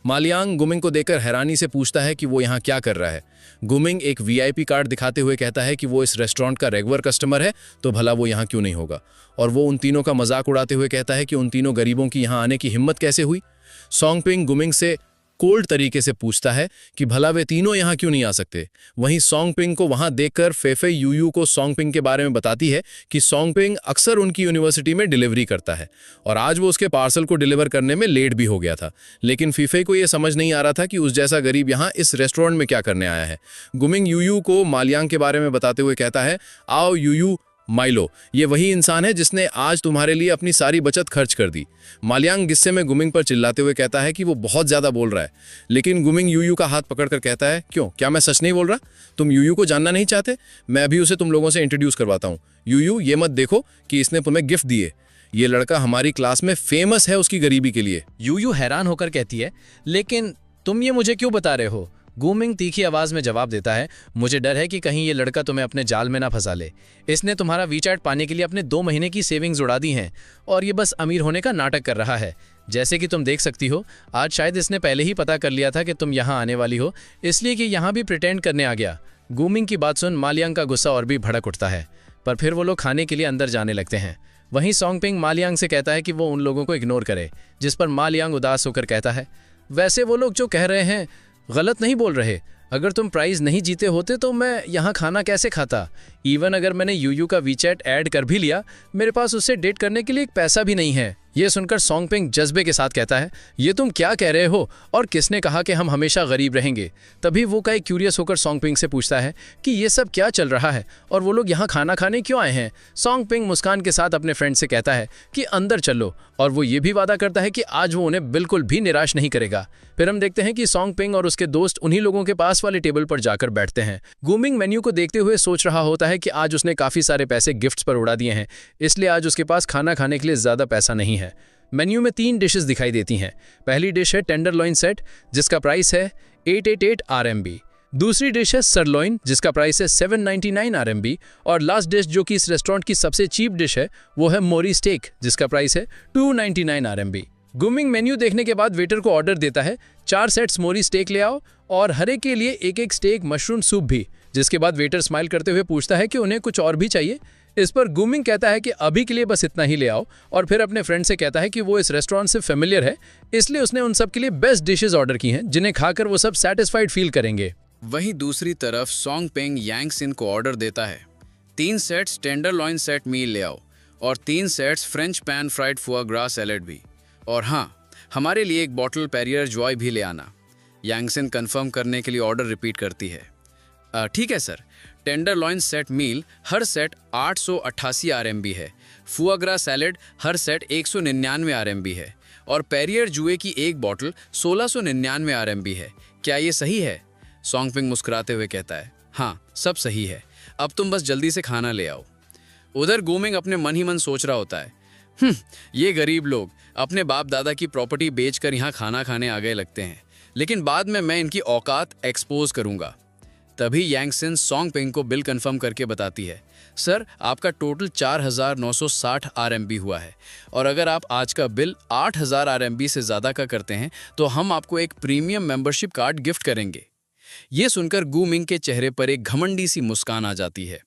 मालियांग गुमिंग को देखकर हैरानी से पूछता है कि वो यहाँ क्या कर रहा है। गुमिंग एक वीआईपी कार्ड दिखाते हुए कहता है कि वो इस रेस्टोरेंट का रेगुलर कस्टमर है, तो भला वो यहाँ क्यों नहीं होगा। और वो उन तीनों का मजाक उड़ाते हुए कहता है कि उन तीनों गरीबों की यहाँ आने की हिम्मत कैसे हुई। सोंगपिंग गुमिंग से कोल्ड तरीके से पूछता है कि भला वे तीनों यहाँ क्यों नहीं आ सकते। वहीं सोंगपिंग को वहां देखकर फेफे यूयू को सोंगपिंग के बारे में बताती है कि सोंगपिंग अक्सर उनकी यूनिवर्सिटी में डिलीवरी करता है और आज वो उसके पार्सल को डिलीवर करने में लेट भी हो गया था। लेकिन फीफे को यह समझ नहीं आ रहा था कि उस जैसा गरीब यहाँ इस रेस्टोरेंट में क्या करने आया है। गुमिंग यूयू को मालियांग के बारे में बताते हुए कहता है, आओ यूयू माइलो, ये वही इंसान है जिसने आज तुम्हारे लिए अपनी सारी बचत खर्च कर दी। मालियांग गुस्से में गुमिंग पर चिल्लाते हुए कहता है कि वो बहुत ज्यादा बोल रहा है, लेकिन गुमिंग यूयू का हाथ पकड़कर कहता है, क्यों, क्या मैं सच नहीं बोल रहा? तुम यूयू को जानना नहीं चाहते? मैं अभी उसे तुम लोगों से इंट्रोड्यूस करवाता हूँ। यूयू, ये मत देखो कि इसने तुम्हें गिफ्ट दिए, ये लड़का हमारी क्लास में फेमस है उसकी गरीबी के लिए। यूयू हैरान होकर कहती है, लेकिन तुम ये मुझे क्यों बता रहे हो? गुमिंग तीखी आवाज में जवाब देता है, मुझे डर है कि कहीं ये लड़का तुम्हें अपने जाल में ना फंसा ले। इसने तुम्हारा वीचैट पाने के लिए अपने 2 महीने की सेविंग्स उड़ा दी हैं और ये बस अमीर होने का नाटक कर रहा है। जैसे कि तुम देख सकती हो, आज शायद इसने पहले ही पता कर लिया था कि तुम यहाँ आने वाली हो, इसलिए कि यहाँ भी प्रिटेंड करने आ गया। गुमिंग की बात सुन मालियांग का गुस्सा और भी भड़क उठता है, पर फिर वो लोग खाने के लिए अंदर जाने लगते हैं। वहीं सोंगपिंग मालियांग से कहता है कि वो उन लोगों को इग्नोर करे, जिस पर मालियांग उदास होकर कहता है, वैसे वो लोग जो कह रहे हैं गलत नहीं बोल रहे। अगर तुम प्राइज नहीं जीते होते तो मैं यहाँ खाना कैसे खाता? इवन अगर मैंने यूयू का वीचैट ऐड कर भी लिया, मेरे पास उससे डेट करने के लिए एक पैसा भी नहीं है। ये सुनकर सोंगपिंग जज्बे के साथ कहता है, ये तुम क्या कह रहे हो और किसने कहा कि हम हमेशा गरीब रहेंगे? तभी वो कई क्यूरियस होकर सोंगपिंग से पूछता है कि ये सब क्या चल रहा है और वो लोग यहाँ खाना खाने क्यों आए हैं। सोंगपिंग मुस्कान के साथ अपने फ्रेंड से कहता है कि अंदर चलो, और वो ये भी वादा करता है कि आज वो उन्हें बिल्कुल भी निराश नहीं करेगा। फिर हम देखते हैं कि सोंगपिंग और उसके दोस्त उन्हीं लोगों के पास वाले टेबल पर जाकर बैठते हैं। गुमिंग मेन्यू को देखते हुए सोच रहा होता है कि आज उसने काफ़ी सारे पैसे गिफ्ट्स पर उड़ा दिए हैं, इसलिए आज उसके पास खाना खाने के लिए ज़्यादा पैसा नहीं है। मेन्यू में 3 डिशेस दिखाई देती हैं। पहली डिश है टेंडरलॉइन सेट, जिसका प्राइस है 888 RMB। दूसरी डिश है सरलॉइन, जिसका प्राइस है 799 RMB। और लास्ट डिश, जो कि इस रेस्टोरेंट की सबसे चीप डिश है, वो है मोरी स्टेक, जिसका प्राइस है 299 RMB। गुमिंग मेन्यू देखने के बाद वेटर को ऑर्डर देता है, 4 सेट्स मोरी स्टेक ले आओ और हर एक के लिए एक स्टेक मशरूम सूप भी। जिसके बाद वेटर स्माइल करते हुए पूछता है कि उन्हें कुछ और भी चाहिए। इस पर गुमिंग कहता है कि अभी के लिए बस इतना ही ले आओ, और फिर अपने फ्रेंड से कहता है कि वो इस रेस्टोरेंट से फेमिलियर है, इसलिए उसने उन सब के लिए बेस्ट डिशेस ऑर्डर की हैं, जिन्हें खाकर वो सब सेटिस्फाइड फील करेंगे। वहीं दूसरी तरफ सोंगपिंग यांगसिन को ऑर्डर देता है, 3 सेट्स टेंडरलॉइन सेट मील ले आओ और 3 सेट्स फ्रेंच पैन फ्राइड फुआ ग्रा सैलेड भी, और हाँ, हमारे लिए एक बॉटल पेरियर जॉय भी ले आना। यांगसिन कंफर्म करने के लिए ऑर्डर रिपीट करती है, ठीक है सर। टेंडरलॉइन सेट मील हर सेट 888 RMB है, फुआग्रा सैलेड हर सेट 199 RMB है और पेरियर जुए की एक बॉटल 1699 RMB है। क्या ये सही है? सोंगपिंग मुस्कुराते हुए कहता है, हाँ, सब सही है, अब तुम बस जल्दी से खाना ले आओ। उधर गुमिंग अपने मन ही मन सोच रहा होता है, ये गरीब लोग अपने बाप दादा की प्रॉपर्टी बेचकर यहाँ खाना खाने आ गए लगते हैं, लेकिन बाद में मैं इनकी औकात एक्सपोज करूँगा। तभी यांगसिन सोंगपिंग को बिल कंफर्म करके बताती है, सर आपका टोटल 4960 RMB हुआ है, और अगर आप आज का बिल 8000 RMB से ज़्यादा का करते हैं तो हम आपको एक प्रीमियम मेंबरशिप कार्ड गिफ्ट करेंगे। ये सुनकर गुमिंग के चेहरे पर एक घमंडी सी मुस्कान आ जाती है।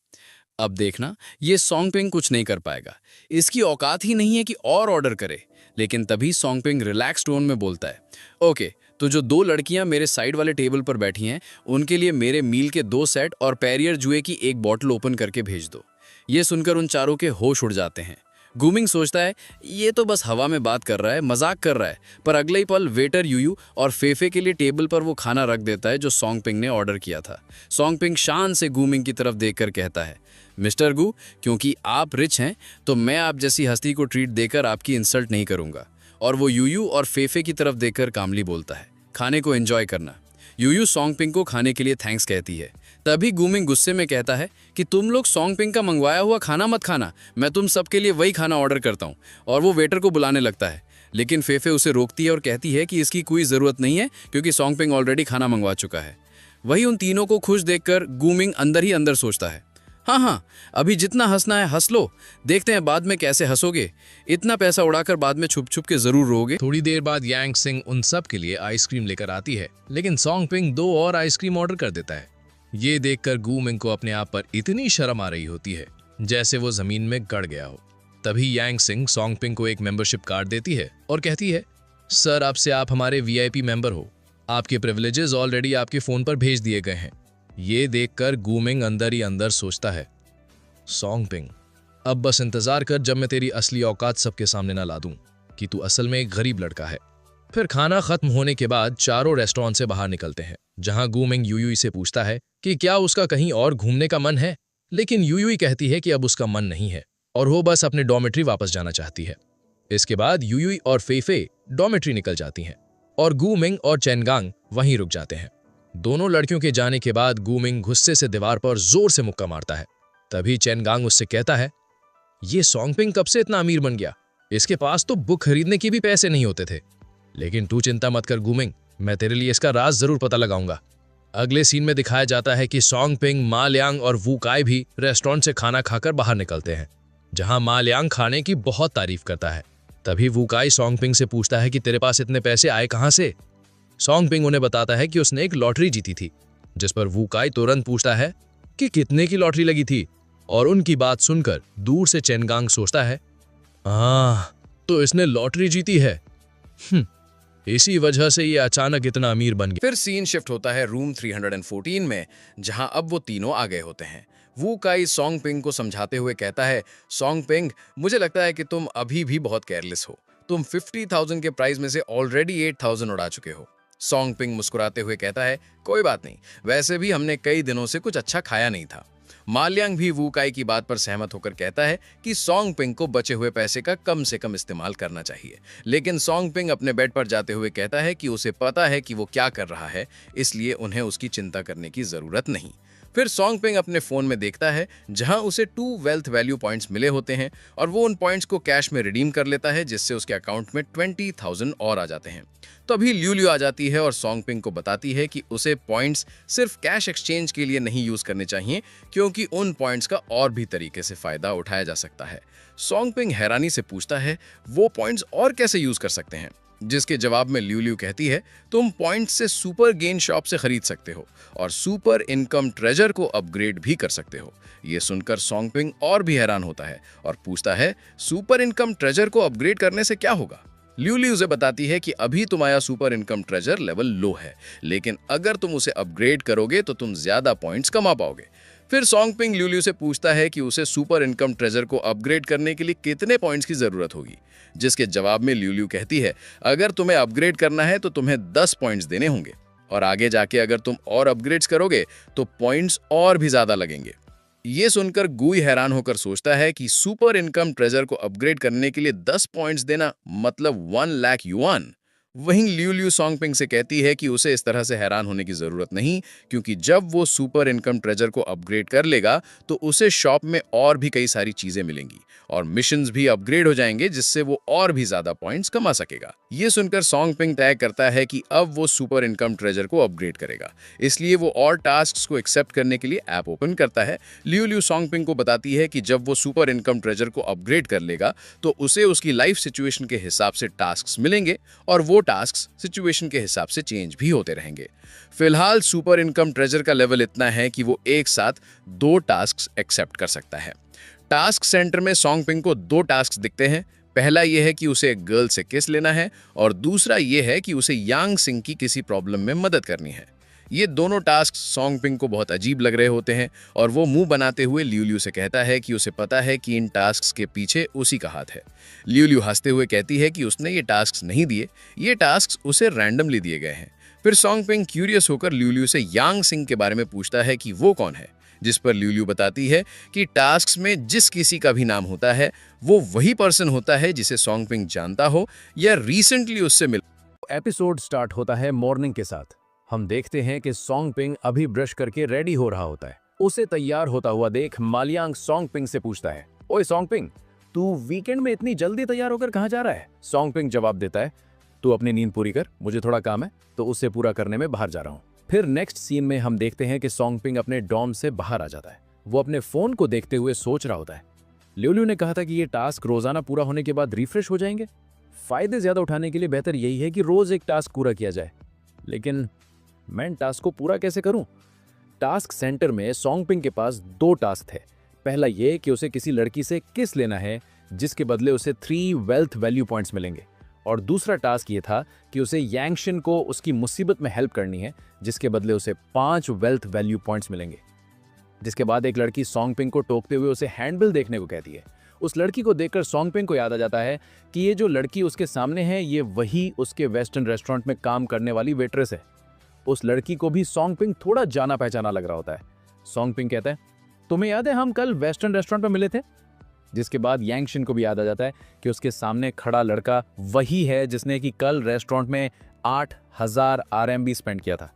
अब देखना, ये सोंगपिंग कुछ नहीं कर पाएगा, इसकी औकात ही नहीं है कि और ऑर्डर करे। लेकिन तभी सोंगपिंग रिलैक्स टोन में बोलता है, ओके, तो जो 2 लड़कियां मेरे साइड वाले टेबल पर बैठी हैं, उनके लिए मेरे मील के 2 सेट और पेरियर जुए की एक बॉटल ओपन करके भेज दो। ये सुनकर उन चारों के होश उड़ जाते हैं। गुमिंग सोचता है, ये तो बस हवा में बात कर रहा है, मजाक कर रहा है, पर अगले ही पल वेटर यूयू और फेफे के लिए टेबल पर वो खाना रख देता है जो सोंगपिंग ने ऑर्डर किया था। सोंगपिंग शान से गुमिंग की तरफ देखकर कहता है, मिस्टर गु, क्योंकि आप रिच हैं तो मैं आप जैसी हस्ती को ट्रीट देकर आपकी इंसल्ट नहीं करूंगा, और वो यूयू और फेफे की तरफ देखकर कामली बोलता है, खाने को एंजॉय करना। यूयू सोंगपिंग को खाने के लिए थैंक्स कहती है। तभी गूमिंग गुस्से में कहता है कि तुम लोग सोंगपिंग का मंगवाया हुआ खाना मत खाना, मैं तुम सबके लिए वही खाना ऑर्डर करता हूँ। और वो वेटर को बुलाने लगता है, लेकिन फेफे उसे रोकती है और कहती है कि इसकी कोई ज़रूरत नहीं है क्योंकि सोंगपिंग ऑलरेडी खाना मंगवा चुका है। वही उन तीनों को खुश देखकर गूमिंग अंदर ही अंदर सोचता है, हाँ, अभी जितना हंसना है हंस लो, देखते हैं बाद में कैसे हंसोगे। इतना पैसा उड़ाकर बाद में छुप छुप के जरूर रोगे। थोड़ी देर बाद यांग सिंह उन सब के लिए आइसक्रीम लेकर आती है, लेकिन सोंगपिंग 2 और आइसक्रीम ऑर्डर कर देता है। ये देखकर गूमिंग को अपने आप पर इतनी शर्म आ रही होती है जैसे वो जमीन में गड़ गया हो। तभी यांग सिंह सोंगपिंग को एक मेंबरशिप कार्ड देती है और कहती है, सर अब से आप हमारे वीआईपी मेंबर हो, आपके प्रिविलेजेस ऑलरेडी आपके फोन पर भेज दिए गए हैं। ये देखकर गूमिंग अंदर ही अंदर सोचता है, सोंगपिंग अब बस इंतजार कर जब मैं तेरी असली औकात सबके सामने ना ला दूं कि तू असल में एक गरीब लड़का है। फिर खाना खत्म होने के बाद चारों रेस्टोरेंट से बाहर निकलते हैं, जहां गूमिंग यूयुई से पूछता है कि क्या उसका कहीं और घूमने का मन है, लेकिन यूयुई कहती है कि अब उसका मन नहीं है और वो बस अपने डॉर्मेट्री वापस जाना चाहती है। इसके बाद यूयुई और फेफे डॉर्मेट्री निकल जाती हैं और गूमिंग और चेनगांग वहीं रुक जाते हैं। दोनों लड़कियों के जाने के बाद गूमिंग गुस्से से दीवार पर जोर से मुक्का मारता है। तभी चेनगांग उससे कहता है, ये सोंगपिंग कब से इतना अमीर बन गया, इसके पास तो बुक खरीदने के भी पैसे नहीं होते थे। लेकिन तू चिंता मत कर गूमिंग, मैं तेरे लिए इसका राज जरूर पता लगाऊंगा। अगले सीन में दिखाया जाता है कि सोंगपिंग, मा लियांग और वू काय भी रेस्टोरेंट से खाना खाकर बाहर निकलते हैं, जहां मा लियांग खाने की बहुत तारीफ करता है। तभी वू काय सोंगपिंग से पूछता है कि तेरे पास इतने पैसे आए कहां से। सोंगपिंग उन्हें बताता है कि उसने एक लॉटरी जीती थी, जिस पर वू काय तुरंत पूछता है कि कितने की लॉटरी लगी थी। और उनकी बात सुनकर दूर से चेनगांग सोचता है, तो इसने लॉटरी जीती है, इसी वजह से ये अचानक इतना अमीर बन गया। फिर सीन शिफ्ट होता है रूम 314 में, जहां अब वो तीनों आ गए होते हैं। वू काई सोंगपिंग को समझाते हुए कहता है, सोंगपिंग मुझे लगता है कि तुम अभी भी बहुत केयरलेस हो, तुम 50,000 के प्राइस में से ऑलरेडी 8,000 उड़ा चुके हो। सोंगपिंग मुस्कुराते हुए कहता है, कोई बात नहीं, वैसे भी हमने कई दिनों से कुछ अच्छा खाया नहीं था। मा लियांग भी वू काई की बात पर सहमत होकर कहता है कि सोंगपिंग को बचे हुए पैसे का कम से कम इस्तेमाल करना चाहिए। लेकिन सोंगपिंग अपने बेड पर जाते हुए कहता है कि उसे पता है कि वो क्या कर रहा है, इसलिए उन्हें उसकी चिंता करने की जरूरत नहीं। फिर सोंगपिंग अपने फोन में देखता है, जहां उसे 2 वेल्थ वैल्यू पॉइंट्स मिले होते हैं और वो उन पॉइंट्स को कैश में रिडीम कर लेता है, जिससे उसके अकाउंट में 20,000 और आ जाते हैं। तो अभी ल्यूलियो आ जाती है और सोंगपिंग को बताती है कि उसे पॉइंट्स सिर्फ कैश एक्सचेंज के लिए नहीं यूज करने चाहिए, क्योंकि उन पॉइंट्स का और भी तरीके से फायदा उठाया जा सकता है। सोंगपिंग हैरानी से पूछता है, वो पॉइंट्स और कैसे यूज कर सकते हैं, जिसके जवाब में ल्यूलियो कहती है, तुम पॉइंट्स से सुपर गेन शॉप से खरीद सकते हो और सुपर इनकम ट्रेजर को अपग्रेड भी कर सकते हो। ये सुनकर सोंगपिंग और भी हैरान होता है और पूछता है, सुपर इनकम ट्रेजर को अपग्रेड करने से क्या होगा। ल्यूलियो उसे बताती है कि अभी तुम्हारा super income treasure level low है, लेकिन अगर तुम उसे अपग्रेड करोगे तो तुम ज्यादा पॉइंट्स कमा पाओगे। फिर सोंगपिंग ल्यूलियो से पूछता है कि उसे सुपर इनकम ट्रेजर को अपग्रेड करने के लिए कितने पॉइंट्स की जरूरत होगी, जिसके जवाब में ल्यूलियो कहती है, अगर तुम्हें अपग्रेड करना है तो तुम्हें 10 पॉइंट्स देने होंगे और आगे जाके अगर तुम और अपग्रेड्स करोगे तो पॉइंट्स और भी ज्यादा लगेंगे। ये सुनकर गुई हैरान होकर सोचता है कि सुपर इनकम ट्रेजर को अपग्रेड करने के लिए 10 पॉइंट्स देना मतलब 1 लाख युआन। वहीं ल्यूलियो सोंगपिंग से कहती है कि उसे इस तरह से हैरान होने की जरूरत नहीं, क्योंकि जब वो सुपर इनकम ट्रेजर को अपग्रेड कर लेगा तो उसे शॉप में और भी कई सारी चीजें मिलेंगी और मिशंस भी अपग्रेड हो जाएंगे, जिससे वो और भी ज्यादा पॉइंट्स कमा सकेगा। ये सुनकर सोंगपिंग तय करता है कि अब वो सुपर इनकम ट्रेजर को अपग्रेड करेगा, इसलिए वो और टास्क्स को एक्सेप्ट करने के लिए ऐप ओपन करता है। ल्यूलियो सोंगपिंग को बताती है कि जब वो सुपर इनकम ट्रेजर को अपग्रेड कर लेगा तो उसे उसकी लाइफ सिचुएशन के हिसाब से टास्क्स मिलेंगे और वो टास्क्स सिचुएशन के हिसाब से चेंज भी होते रहेंगे। फिलहाल सुपर इनकम ट्रेजर का लेवल इतना है कि वो एक साथ 2 टास्क्स एक्सेप्ट कर सकता है। टास्क सेंटर में सोंगपिंग को 2 टास्क दिखते हैं। पहला यह है कि उसे एक गर्ल से किस लेना है और दूसरा यह है कि उसे यांग सिंह की किसी प्रॉब्लम में मदद करनी है। ये दोनों टास्क सोंगपिंग को बहुत अजीब लग रहे होते हैं और वो मुंह बनाते हुए ल्यूलियो से कहता है कि उसे पता है कि इन टास्क्स के पीछे उसी का हाथ है। ल्यूलियो हंसते हुए कहती है कि उसने ये टास्क्स नहीं दिए, ये टास्क्स उसे रैंडमली दिए गए हैं। फिर सोंगपिंग क्यूरियस होकर ल्यूलियो से यांग सिंह के बारे में पूछता है कि वो कौन है। जिस पर ल्यूल्यू बताती है कि टास्क्स में जिस किसी का भी नाम होता है वो वही पर्सन होता है जिसे सोंगपिंग जानता हो या रिसेंटली उससे मिल। एपिसोड स्टार्ट होता है मॉर्निंग के साथ। हम देखते हैं कि सोंगपिंग अभी ब्रश करके रेडी हो रहा होता है। उसे तैयार होता हुआ देख मालियांग सोंगपिंग से पूछता है, ओए सोंगपिंग, तू वीकेंड में इतनी जल्दी तैयार होकर कहाँ जा रहा है? सोंगपिंग जवाब देता है, तू अपनी नींद पूरी कर, मुझे थोड़ा काम है तो उससे पूरा करने में बाहर जा रहा हूँ। फिर नेक्स्ट सीन में हम देखते हैं कि सोंगपिंग अपने डॉर्म से बाहर आ जाता है। वो अपने फोन को देखते हुए सोच रहा होता है। ल्यूल्यू ने कहा था कि ये टास्क रोजाना पूरा होने के बाद रिफ्रेश हो जाएंगे। फायदे ज्यादा उठाने के लिए बेहतर यही है कि रोज एक टास्क पूरा किया जाए। लेकिन मैं टास्क को पूरा कैसे करूं? टास्क सेंटर में सोंगपिंग के पास 2 टास्क थे। पहला ये कि उसे किसी लड़की से किस लेना है जिसके बदले उसे 3 वेल्थ वैल्यू पॉइंट्स मिलेंगे, और दूसरा टास्क ये था कि उसे यांगशिन को उसकी मुसीबत में हेल्प करनी है जिसके बदले उसे 5 वेल्थ वैल्यू पॉइंट्स मिलेंगे। जिसके बाद एक लड़की सोंगपिंग को टोकते हुए उसे हैंडबिल देखने को कहती है। उस लड़की को देखकर सोंगपिंग को याद आ जाता है कि ये जो लड़की उसके सामने है ये वही उसके वेस्टर्न रेस्टोरेंट में काम करने वाली वेट्रेस है। उस लड़की को भी सोंगपिंग थोड़ा जाना पहचाना लग रहा होता है। सोंगपिंग कहता है, तुम्हें याद है हम कल वेस्टर्न रेस्टोरेंट में मिले थे? जिसके बाद यांगशिन को भी याद आ जाता है कि उसके सामने खड़ा लड़का वही है जिसने कि कल रेस्टोरेंट में 8000 RMB स्पेंड किया था।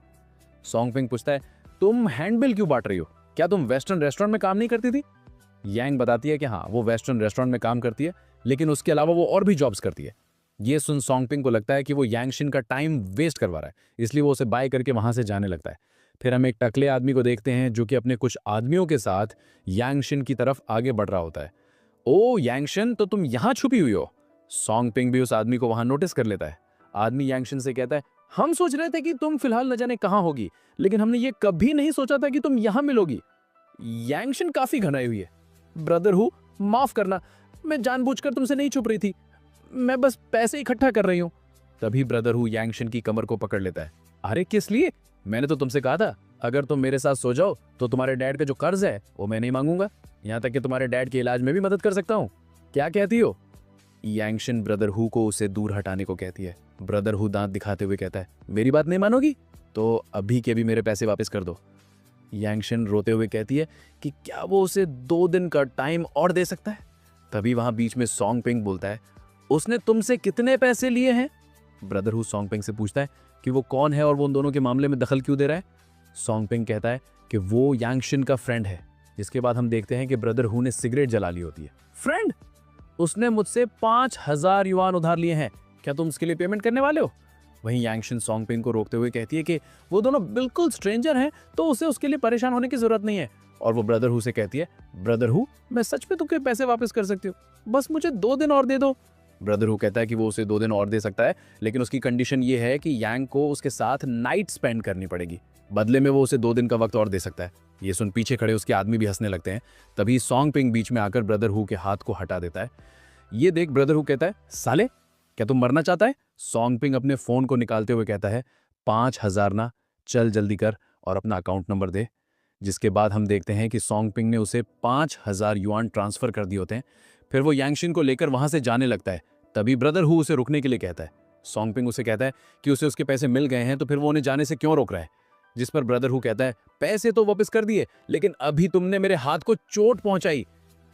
सोंगपिंग पूछता है, तुम हैंडबिल क्यों बांट रही हो? क्या तुम वेस्टर्न रेस्टोरेंट में काम नहीं करती थी? यांग बताती है कि हाँ, वो वेस्टर्न रेस्टोरेंट में काम करती है, लेकिन उसके अलावा वो और भी जॉब्स करती है। ये सुन सोंगपिंग को लगता है कि वो यांगशिन का टाइम वेस्ट करवा रहा है, इसलिए वो उसे बाय करके वहां से जाने लगता है। फिर हम एक टकले आदमी को देखते हैं जो कि अपने कुछ आदमियों के साथ यांगशिन की तरफ आगे बढ़ रहा होता है। ओ यांगशिन, तो तुम यहां छुपी हुई हो? सोंगपिंग भी उस आदमी को वहां नोटिस कर लेता है। आदमी यांगशिन से कहता है, हम सोच रहे थे कि तुम फिलहाल न जाने कहां होगी, लेकिन हमने ये कभी नहीं सोचा था कि तुम यहां मिलोगी। यांगशिन काफी घनाई हुई है। ब्रदर हूँ, माफ करना, मैं जानबूझकर तुमसे नहीं छुप रही थी, मैं बस पैसे इकट्ठा कर रही हूँ। तभी ब्रदर हूँ यांगशिन की कमर को पकड़ लेता है। अरे किस लिए? मैंने तो तुमसे कहा था अगर तुम मेरे साथ सो जाओ तो तुम्हारे डैड का जो कर्ज है वो मैं नहीं मांगूंगा, यहाँ तक कि तुम्हारे डैड के इलाज में भी मदद कर सकता हूँ। क्या कहती हो? यांगशिन ब्रदर हु को उसे दूर हटाने को कहती है। ब्रदर हु दांत दिखाते हुए कहता है, मेरी बात नहीं मानोगी तो अभी के भी मेरे पैसे वापस कर दो। यांगशिन रोते हुए कहती है कि क्या वो उसे 2 दिन का टाइम और दे सकता है। तभी वहां बीच में सोंगपिंग बोलता है, उसने तुमसे कितने पैसे लिए हैं? ब्रदर हु सोंगपिंग से पूछता है कि वो कौन है और वो उन दोनों के मामले में दखल क्यों दे रहा है। सोंगपिंग कहता है कि वो यांगशिन का फ्रेंड है। जिसके बाद हम देखते हैं कि ब्रदर हु ने सिगरेट जला ली होती है। फ्रेंड? उसने मुझसे 5000 युआन उधार लिए हैं, क्या तुम उसके लिए पेमेंट करने वाले हो? वहीं यांगशिन सोंगपिंग को रोकते हुए कहती है कि वो दोनों बिल्कुल स्ट्रेंजर हैं, तो उसे उसके लिए परेशान होने की जरूरत नहीं है। और वो ब्रदर हु से कहती है, ब्रदर हु, मैं सच में तुमके पैसे वापस कर सकती हूँ, बस मुझे 2 दिन और दे दो। ब्रदर हु कहता है कि वो उसे 2 दिन और दे सकता है, लेकिन उसकी कंडीशन ये है कि यांग को उसके साथ नाइट स्पेंड करनी पड़ेगी। बदले में वो उसे 2 दिन का वक्त और दे सकता है। ये सुन पीछे खड़े उसके आदमी भी हंसने लगते हैं। तभी सोंगपिंग बीच में आकर ब्रदर हु के हाथ को हटा देता है। ये देख ब्रदर हु कहता है, साले क्या तुम मरना चाहता है? सोंगपिंग अपने फोन को निकालते हुए कहता है, 5000 ना, चल जल्दी कर और अपना अकाउंट नंबर दे। जिसके बाद हम देखते हैं कि सोंगपिंग ने उसे 5000 युआन ट्रांसफर कर दिए होते हैं। फिर वो यांगशिन को लेकर वहां से जाने लगता है। तभी ब्रदर हु उसे रुकने के लिए कहता है। सोंगपिंग उसे कहता है कि उसे उसके पैसे मिल गए हैं तो फिर वो उन्हें जाने से क्यों रोक रहा है। जिस पर ब्रदर हु कहता है, पैसे तो वापस कर दिए, लेकिन अभी तुमने मेरे हाथ को चोट पहुंचाई,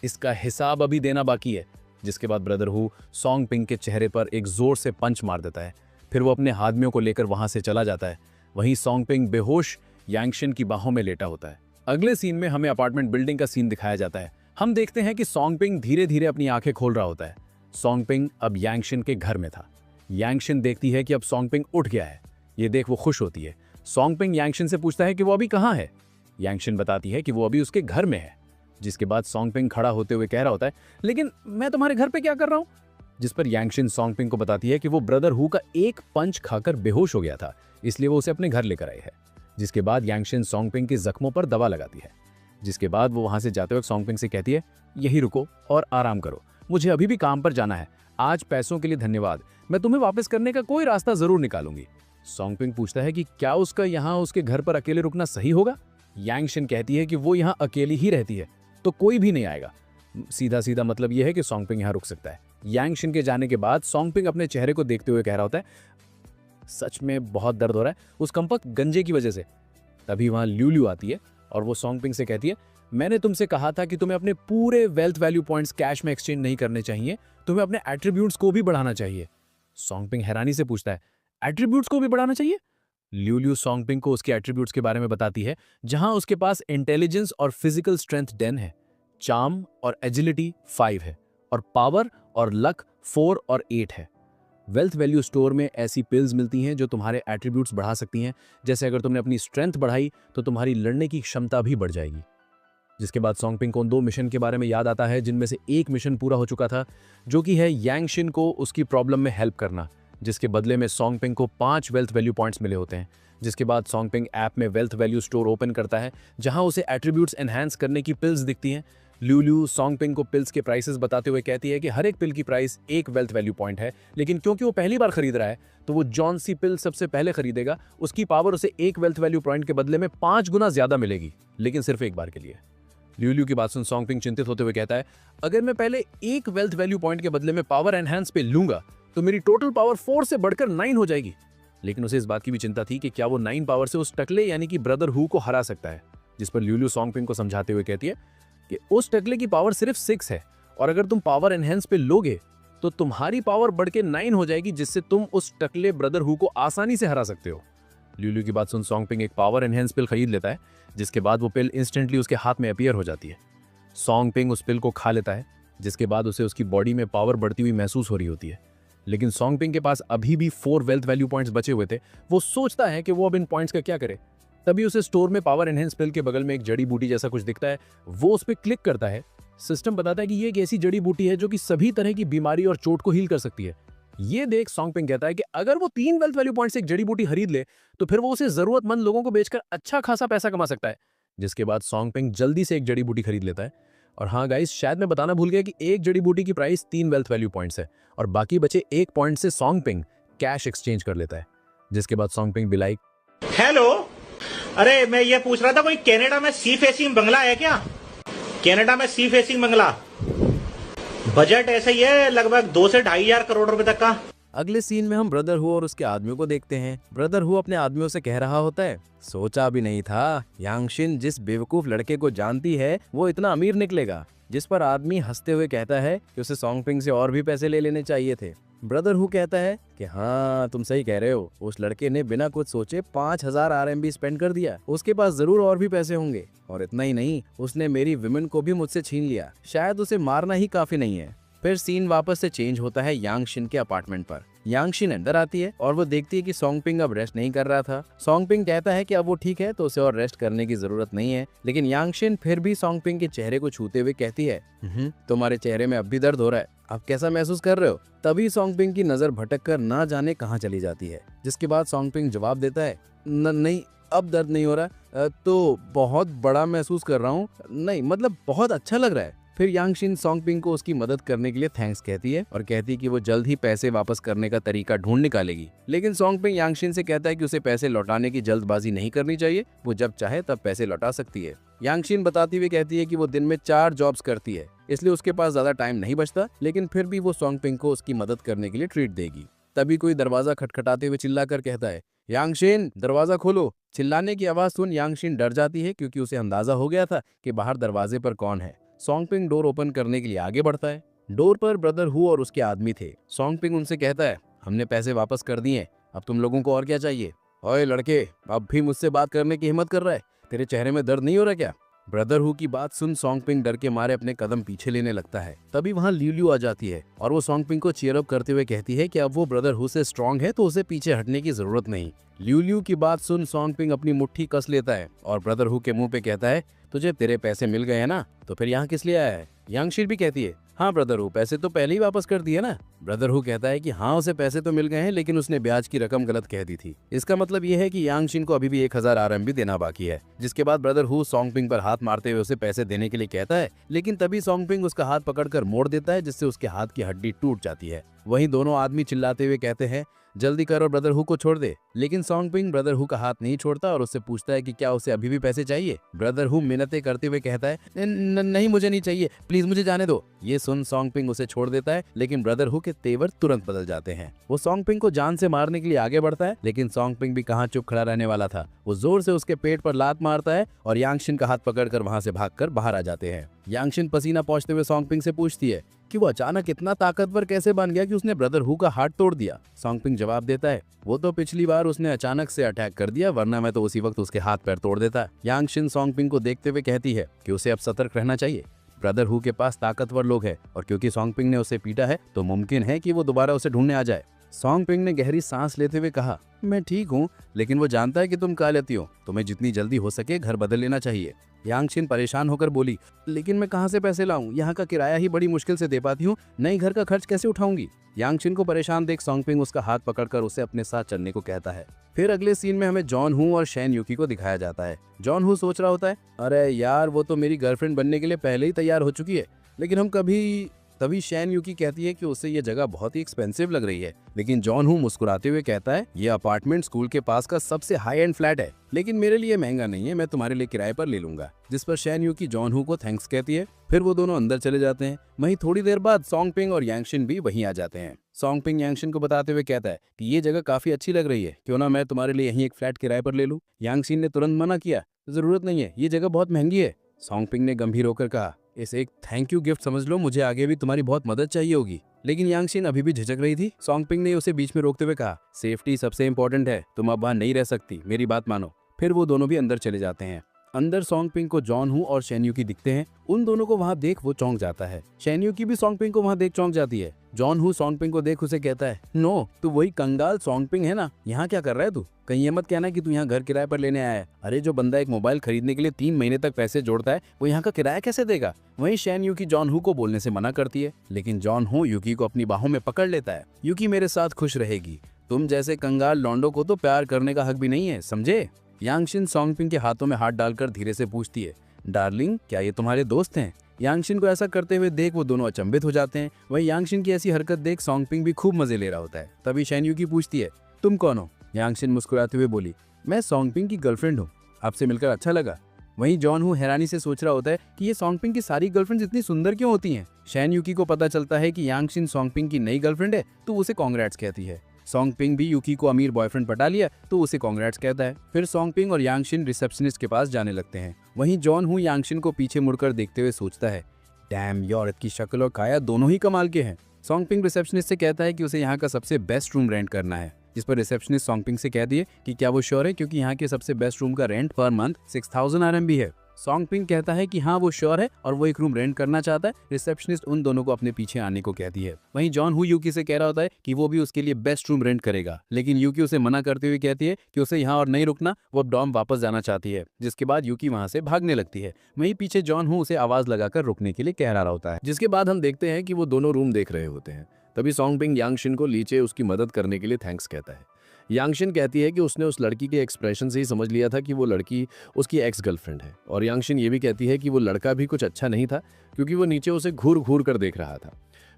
इसका हिसाब अभी देना बाकी है। जिसके बाद ब्रदर हु सोंगपिंग के चेहरे पर एक जोर से पंच मार देता है। फिर वो अपने आदमियों को लेकर वहां से चला जाता है। वहीं सोंगपिंग बेहोश यांगशिन की बाहों में लेटा होता है। अगले सीन में हमें अपार्टमेंट बिल्डिंग का सीन दिखाया जाता है। हम देखते हैं कि सोंगपिंग धीरे धीरे अपनी आंखें खोल रहा होता है। सोंगपिंग अब यांगशिन के घर में था। यांगशिन देखती है कि अब सोंगपिंग उठ गया है। ये देख वो खुश होती है। सोंगपिंग यांगशिन से पूछता है कि वो अभी कहाँ है। यांगशिन बताती है कि वो अभी उसके घर में है। जिसके बाद सोंगपिंग खड़ा होते हुए कह रहा होता है, लेकिन मैं तुम्हारे घर पे क्या कर रहा हूँ? जिस पर यांगशिन सोंगपिंग को बताती है कि वो ब्रदर हु का एक पंच खाकर बेहोश हो गया था, इसलिए वो उसे अपने घर लेकर आई है। जिसके बाद यांगशिन सोंगपिंग के जख्मों पर दवा लगाती है। जिसके बाद वो वहां से जाते वक्त सोंगपिंग से कहती है, यही रुको और आराम करो, मुझे अभी भी काम पर जाना है। आज पैसों के लिए धन्यवाद, मैं तुम्हें वापस करने का कोई रास्ता जरूर निकालूंगी। सोंगपिंग पूछता है कि क्या उसका यहाँ उसके घर पर अकेले रुकना सही होगा। यांगशिन कहती है कि वो यहाँ अकेली ही रहती है तो कोई भी नहीं आएगा। सीधा सीधा मतलब यह है कि सोंगपिंग यहाँ रुक सकता है। यांगशिन के जाने के बाद सोंगपिंग अपने चेहरे को देखते हुए कह रहा होता है, सच में बहुत दर्द हो रहा है उस कंपक गंजे की वजह से। तभी वहां ल्यूल्यू आती है और वो सॉन्गपिंग से कहती है, मैंने तुमसे कहा था कि तुम्हें अपने पूरे वेल्थ वैल्यू पॉइंट्स कैश में एक्सचेंज नहीं करने चाहिए, तुम्हें अपने एट्रीब्यूट्स को भी बढ़ाना चाहिए। सॉन्गपिंग हैरानी से पूछता है, एट्रीब्यूट्स को भी बढ़ाना चाहिए? ल्यू सॉन्गपिंग को उसके एट्रीब्यूट्स के बारे में बताती है, जहां उसके पास इंटेलिजेंस और फिजिकल स्ट्रेंथ 10 है, चार्म और एजिलिटी 5 है, और पावर और लक 4 और 8 है। वेल्थ वैल्यू स्टोर में ऐसी पिल्स मिलती हैं जो तुम्हारे एट्रीब्यूट्स बढ़ा सकती हैं, जैसे अगर तुमने अपनी स्ट्रेंथ बढ़ाई तो तुम्हारी लड़ने की क्षमता भी बढ़ जाएगी। जिसके बाद सॉन्गपिंग को उन 2 मिशन के बारे में याद आता है, जिनमें से एक मिशन पूरा हो चुका था, जो कि है यांगशिन को उसकी प्रॉब्लम में हेल्प करना, जिसके बदले में सॉन्गपिंग को 5 वेल्थ वैल्यू पॉइंट्स मिले होते हैं। जिसके बाद सॉन्गपिंग ऐप में वेल्थ वैल्यू स्टोर ओपन करता है, जहां उसे एट्रीब्यूट्स एनहांस करने की पिल्स दिखती हैं। ल्यू सॉन्गपिंग को पिल्स के प्राइसेस बताते हुए कहती है कि हर एक पिल की प्राइस 1 वेल्थ वैल्यू पॉइंट है, लेकिन क्योंकि वो पहली बार खरीद रहा है तो वो जॉन सी पिल सबसे पहले खरीदेगा। उसकी पावर उसे 1 वेल्थ वैल्यू पॉइंट के बदले में 5 गुना ज्यादा मिलेगी, लेकिन सिर्फ एक बार के लिए। ल्यू की बात सुन सॉन्गपिंग चिंतित होते हुए कहता है, अगर मैं पहले 1 वेल्थ वैल्यू पॉइंट के बदले में पावर एनहांस पे लूंगा तो मेरी टोटल पावर 4 से बढ़कर 9 हो जाएगी। लेकिन उसे इस बात की भी चिंता थी कि क्या वो 9 पावर से उस टकले यानी कि ब्रदर हु को हरा सकता है। जिस पर ल्यू सॉन्गपिंग को समझाते हुए कहती है कि उस टकले की पावर सिर्फ 6 है, और अगर तुम पावर एनहेंस पे लोगे तो तुम्हारी पावर बढ़ के 9 हो जाएगी, जिससे तुम उस टकले ब्रदर हु को आसानी से हरा सकते हो। ल्यू की बात सुन सॉन्गपिंग एक पावर एनहेंस पिल खरीद लेता है, जिसके बाद वो पिल इंस्टेंटली उसके हाथ में अपीयर हो जाती है। सॉन्गपिंग उस पिल को खा लेता है, जिसके बाद उसे उसकी बॉडी में पावर बढ़ती हुई महसूस हो रही होती है। लेकिन सॉन्गपिंग के पास अभी भी 4 वेल्थ वैल्यू पॉइंट्स बचे हुए थे। वो सोचता है कि वो अब इन पॉइंट्स का क्या करे। तभी उसे स्टोर में पावर एनहेंस पिल के बगल में एक जड़ी बूटी जैसा कुछ दिखता है। वो उस पर क्लिक करता है। सिस्टम बताता है कि ये एक ऐसी जड़ी बूटी है जो कि सभी तरह की बीमारी और चोट को हील कर सकती है। ये देख सॉन्गपिंग कहता है कि अगर वो 3 वेल्थ वैल्यू पॉइंट से एक जड़ी बूटी खरीद ले तो फिर वो उसे जरूरतमंद लोगों को बेचकर अच्छा खासा पैसा कमा सकता है। जिसके बाद सॉन्गपिंग जल्दी से एक जड़ी बूटी खरीद लेता है। और हाँ गाइस, शायद मैं बताना भूल गया कि एक जड़ी बूटी की प्राइस 3 वेल्थ वैल्यू पॉइंट्स है, और बाकी बचे 1 पॉइंट से सॉन्गपिंग कैश एक्सचेंज कर लेता है। जिसके बाद सॉन्गपिंग भी लाइक, हेलो, अरे मैं ये पूछ रहा था कोई कनाडा में सी फेसिंग बंगला है क्या? कनाडा में सी फेसिंग बंगला, बजट ऐसे ही है लगभग 2 से 2,500 करोड़ रुपए तक का। अगले सीन में हम ब्रदर हु और उसके आदमियों को देखते हैं। ब्रदर हु अपने आदमियों से कह रहा होता है, सोचा भी नहीं था यांगशिन जिस बेवकूफ लड़के को जानती है वो इतना अमीर निकलेगा। जिस पर आदमी हंसते हुए कहता है कि उसे सॉन्गपिंग से और भी पैसे ले लेने चाहिए थे। ब्रदर हु कहता है कि हाँ तुम सही कह रहे हो, उस लड़के ने बिना कुछ सोचे 5,000 RMB स्पेंड कर दिया। उसके पास जरूर और भी पैसे होंगे, और इतना ही नहीं, उसने मेरी विमेन को भी मुझसे छीन लिया। शायद उसे मारना ही काफी नहीं है। फिर सीन वापस से चेंज होता है यांगशिन के अपार्टमेंट पर। यांगशिन अंदर आती है और वो देखती है कि सॉन्गपिंग अब रेस्ट नहीं कर रहा था। सॉन्गपिंग कहता है कि अब वो ठीक है तो उसे और रेस्ट करने की जरूरत नहीं है। लेकिन यांगशिन फिर भी सॉन्गपिंग के चेहरे को छूते हुए कहती है, तुम्हारे चेहरे में अब भी दर्द हो रहा है, आप कैसा महसूस कर रहे हो? तभी सॉन्गपिंग की नजर भटक कर ना जाने कहाँ चली जाती है। जिसके बाद सॉन्गपिंग जवाब देता है, नहीं अब दर्द नहीं हो रहा, तो बहुत बड़ा महसूस कर रहा हूँ, नहीं मतलब बहुत अच्छा लग रहा है। फिर यांगशिन सॉन्गपिंग को उसकी मदद करने के लिए थैंक्स कहती है और कहती है कि वो जल्द ही पैसे वापस करने का तरीका ढूंढ निकालेगी। लेकिन सॉन्गपिंग यांगशिन से कहता है कि उसे पैसे लौटाने की जल्दबाजी नहीं करनी चाहिए, वो जब चाहे तब पैसे लौटा सकती है। यांगशिन बताती हुई कहती है कि वो दिन में 4 जॉब्स करती है, इसलिए उसके पास ज्यादा टाइम नहीं बचता, लेकिन फिर भी वो सॉन्गपिंग को उसकी मदद करने के लिए ट्रीट देगी। तभी कोई दरवाजा खटखटाते हुए चिल्लाकर कहता है, यांगशिन दरवाजा खोलो। चिल्लाने की आवाज सुन यांगशिन डर जाती है, क्योंकि उसे अंदाजा हो गया था कि बाहर दरवाजे पर कौन है। सॉन्गपिंग डोर ओपन करने के लिए आगे बढ़ता है। डोर पर ब्रदर हु और उसके आदमी थे। सॉन्गपिंग उनसे कहता है, हमने पैसे वापस कर दिए, अब तुम लोगों को और क्या चाहिए? ओए लड़के, अब भी मुझसे बात करने की हिम्मत कर रहा है? तेरे चेहरे में दर्द नहीं हो रहा क्या? ब्रदर हु की बात सुन सॉन्गपिंग डर के मारे अपने कदम पीछे लेने लगता है। तभी वहाँ ल्यू आ जाती है और वो सॉन्गपिंग को चीयर अप करते हुए कहती है कि अब वो ब्रदर हु से स्ट्रांग है तो उसे पीछे हटने की जरूरत नहीं। ल्यू की बात सुन सॉन्गपिंग अपनी मुट्ठी कस लेता है और ब्रदर हु के मुंह पे कहता है, तुझे तेरे पैसे मिल गए हैं ना, तो फिर यहाँ किस लिए आया है? यांगशिन भी कहती है, हाँ ब्रदर हु, पैसे तो पहले ही वापस कर दिए ना। ब्रदर हु कहता है कि हाँ उसे पैसे तो मिल गए हैं, लेकिन उसने ब्याज की रकम गलत कह दी थी। इसका मतलब ये है कि यांगशिन को अभी भी 1,000 RMB देना बाकी है। जिसके बाद ब्रदर हु सॉन्गपिंग पर हाथ मारते हुए उसे पैसे देने के लिए कहता है, लेकिन तभी सॉन्गपिंग उसका हाथ पकड़कर मोड़ देता है, जिससे उसके हाथ की हड्डी टूट जाती है। वहीं दोनों आदमी चिल्लाते हुए कहते हैं, जल्दी कर और ब्रदर हु को छोड़ दे। लेकिन सॉन्ग पिंग ब्रदर हु का हाथ नहीं छोड़ता और उससे पूछता है कि क्या उसे अभी भी पैसे चाहिए। ब्रदर हु मिन्नतें करते हुए कहता है नहीं मुझे नहीं चाहिए, प्लीज मुझे जाने दो। ये सुन सॉन्ग पिंग उसे छोड़ देता है, लेकिन ब्रदर हु के तेवर तुरंत बदल जाते हैं। वो सॉन्ग पिंग को जान से मारने के लिए आगे बढ़ता है, लेकिन सॉन्ग पिंग भी कहाँ चुप खड़ा रहने वाला था। वो जोर से उसके पेट पर लात मारता है और यांगशिन का हाथ पकड़कर वहां से भागकर बाहर आ जाते हैं। यांगशिन पसीना पहुंचते हुए सॉन्ग पिंग से पूछती है कि वो अचानक इतना ताकतवर कैसे बन गया कि उसने ब्रदर हु का हाथ तोड़ दिया। सॉन्ग पिंग जवाब देता है वो तो पिछली बार उसने अचानक से अटैक कर दिया, वरना मैं तो उसी वक्त उसके हाथ पैर तोड़ देता। यांगशिन सॉन्ग पिंग को देखते हुए कहती है कि उसे अब सतर्क रहना चाहिए। ब्रदर हु के पास ताकतवर लोग हैं और क्योंकि सॉन्ग पिंग ने उसे पीटा है तो मुमकिन है कि वो दोबारा उसे ढूंढने आ जाए। सॉन्ग पिंग ने गहरी सांस लेते हुए कहा मैं ठीक हूँ, लेकिन वो जानता है कि तुम क्या लेती हो, तुम्हें जितनी जल्दी हो सके घर बदल लेना चाहिए। यांगशिन परेशान होकर बोली लेकिन मैं कहाँ से पैसे लाऊं, यहाँ का किराया ही बड़ी मुश्किल से दे पाती हूँ, नई घर का खर्च कैसे उठाऊंगी। यांगशिन को परेशान देख सॉन्ग पिंग उसका हाथ पकड़कर उसे अपने साथ चलने को कहता है। फिर अगले सीन में हमें जॉन हू और शैन यूकी को दिखाया जाता है। जॉन हू सोच रहा होता है अरे यार वो तो मेरी गर्लफ्रेंड बनने के लिए पहले ही तैयार हो चुकी है, लेकिन हम तभी शैन यूकी कहती है कि उसे ये जगह बहुत ही एक्सपेंसिव लग रही है, लेकिन जॉन हू मुस्कुराते हुए कहता है ये अपार्टमेंट स्कूल के पास का सबसे हाई एंड फ्लैट है, लेकिन मेरे लिए महंगा नहीं है, मैं तुम्हारे लिए किराए पर ले लूंगा। जिस पर शैन यूकी जॉन हू को थैंक्स कहती है। फिर वो दोनों अंदर चले जाते हैं। वहीं थोड़ी देर बाद सॉन्ग पिंग और यांगशिन भी वहीं आ जाते हैं। सॉन्ग पिंग यांगशिन को बताते हुए कहता है कि ये जगह काफी अच्छी लग रही है, क्यों ना मैं तुम्हारे लिए यहीं एक फ्लैट किराए पर ले लूं। यांगशिन ने तुरंत मना किया, जरूरत नहीं है, ये जगह बहुत महंगी है। सॉन्ग पिंग ने गंभीर होकर कहा इसे एक थैंक यू गिफ्ट समझ लो, मुझे आगे भी तुम्हारी बहुत मदद चाहिए होगी। लेकिन यांगशिन अभी भी झिझक रही थी। सॉन्ग पिंग ने उसे बीच में रोकते हुए कहा सेफ्टी सबसे इंपॉर्टेंट है, तुम अब वहां नहीं रह सकती, मेरी बात मानो। फिर वो दोनों भी अंदर चले जाते हैं। अंदर सॉन्ग पिंग को जॉन हू और शैन यूकी दिखते हैं। उन दोनों को वहां देख वो चौंक जाता है। शैन यूकी भी सॉन्ग पिंग को वहां देख चौंक जाती है। जॉन हू सॉन्ग पिंग को देख उसे कहता है नो, तू वही कंगाल सॉन्ग पिंग है ना, यहाँ क्या कर रहा है तू, कहीं ये मत कहना कि तू यहाँ घर किराए पर लेने आया है। अरे जो बंदा एक मोबाइल खरीदने के लिए 3 महीने तक पैसे जोड़ता है वो यहाँ का किराया कैसे देगा। वहीं शैन यूकी जॉन हू को बोलने से मना करती है, लेकिन जॉन हू यूकी को अपनी बाहों में पकड़ लेता है। यूकी मेरे साथ खुश रहेगी, तुम जैसे कंगाल लौंडो को तो प्यार करने का हक भी नहीं है, समझे। यांगशिन सॉन्ग पिंग के हाथों में हाथ डालकर धीरे से पूछती है डार्लिंग क्या ये तुम्हारे दोस्त हैं। यांगशिन को ऐसा करते हुए देख वो दोनों अचंभित हो जाते हैं। वहीं यांगशिन की ऐसी हरकत देख सॉन्ग पिंग भी खूब मजे ले रहा होता है। तभी शैन यूकी पूछती है तुम कौन हो। यांगशिन मुस्कुराते हुए बोली मैं सॉन्ग पिंग की गर्लफ्रेंड हूँ, आपसे मिलकर अच्छा लगा। वहीं जॉन हू हैरानी से सोच रहा होता है कि ये सॉन्ग पिंग की सारी गर्लफ्रेंड्स इतनी सुंदर क्यों होती हैं। शैन यूकी को पता चलता है कि यांगशिन सॉन्ग पिंग की नई गर्लफ्रेंड है तो उसे कांग्रेट्स कहती है। सॉन्ग पिंग भी यूकी को अमीर बॉयफ्रेंड पटा लिया तो उसे कांग्रेट्स कहता है। फिर सॉन्ग पिंग और यांगशिन रिसेप्शनिस्ट के पास जाने लगते हैं। वहीं जॉन हू यांगशिन को पीछे मुड़कर देखते हुए सोचता है डैम ये औरत की शक्ल और काया दोनों ही कमाल के हैं। सॉन्ग पिंग रिसेप्शनिस्ट से कहता है कि उसे यहाँ का सबसे बेस्ट रूम रेंट करना है, जिस पर रिसेप्शनिस्ट सॉन्ग पिंग से कह दिए कि क्या वो श्योर है, क्योंकि यहाँ के सबसे बेस्ट रूम का रेंट पर मंथ 6000 RMB है। सॉन्ग पिंग कहता है कि हाँ वो श्योर है और वो एक रूम रेंट करना चाहता है। रिसेप्शनिस्ट उन दोनों को अपने पीछे आने को कहती है। वहीं जॉन हू यूकी से कह रहा होता है कि वो भी उसके लिए बेस्ट रूम रेंट करेगा, लेकिन यूकी उसे मना करते हुए कहती है कि उसे यहाँ और नहीं रुकना, वो अब डॉम वापस जाना चाहती है। जिसके बाद यूकी वहां से भागने लगती है। वहीं पीछे जॉन हू उसे आवाज लगाकर रुकने के लिए कह रहा होता है। जिसके बाद हम देखते हैं कि वो दोनों रूम देख रहे होते हैं। तभी सॉन्ग पिंग यांगशिन को नीचे उसकी मदद करने के लिए थैंक्स कहता है। यांगशिन कहती है कि उसने उस लड़की के एक्सप्रेशन से ही समझ लिया था कि वो लड़की उसकी एक्स गर्लफ्रेंड है, और यांगशिन ये भी कहती है कि वो लड़का भी कुछ अच्छा नहीं था क्योंकि वो नीचे उसे घूर घूर कर देख रहा था।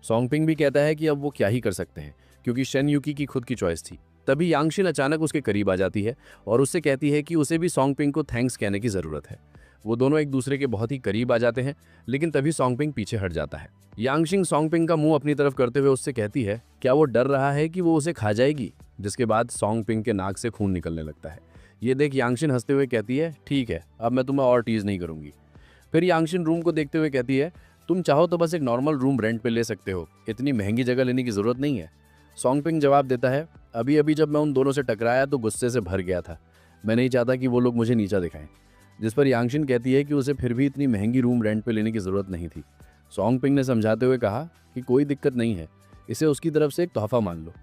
सॉन्ग पिंग भी कहता है कि अब वो क्या ही कर सकते हैं क्योंकि शैन यूकी की खुद की चॉइस थी। तभी यांगशिन अचानक उसके करीब आ जाती है और उससे कहती है कि उसे भी सॉन्ग पिंग को थैंक्स कहने की ज़रूरत है। वो दोनों एक दूसरे के बहुत ही करीब आ जाते हैं, लेकिन तभी सॉन्ग पिंग पीछे हट जाता है। यांगशिन सॉन्ग पिंग का मुंह अपनी तरफ करते हुए उससे कहती है क्या वो डर रहा है कि वो उसे खा जाएगी, जिसके बाद सॉन्ग पिंग के नाक से खून निकलने लगता है। ये देख यांगशिन हंसते हुए कहती है ठीक है, अब मैं तुम्हें और टीज नहीं करूंगी। फिर यांगशिन रूम को देखते हुए कहती है तुम चाहो तो बस एक नॉर्मल रूम रेंट पे ले सकते हो, इतनी महंगी जगह लेने की जरूरत नहीं है। सॉन्ग पिंग जवाब देता है अभी अभी जब मैं उन दोनों से टकराया तो गुस्से से भर गया था, मैं नहीं चाहता कि वो लोग मुझे नीचा दिखाएं। जिस पर यांगशिन कहती है कि उसे फिर भी इतनी महंगी रूम रेंट पे लेने की ज़रूरत नहीं थी। सॉन्ग पिंग ने समझाते हुए कहा कि कोई दिक्कत नहीं है, इसे उसकी तरफ से एक तोहफा मान लो,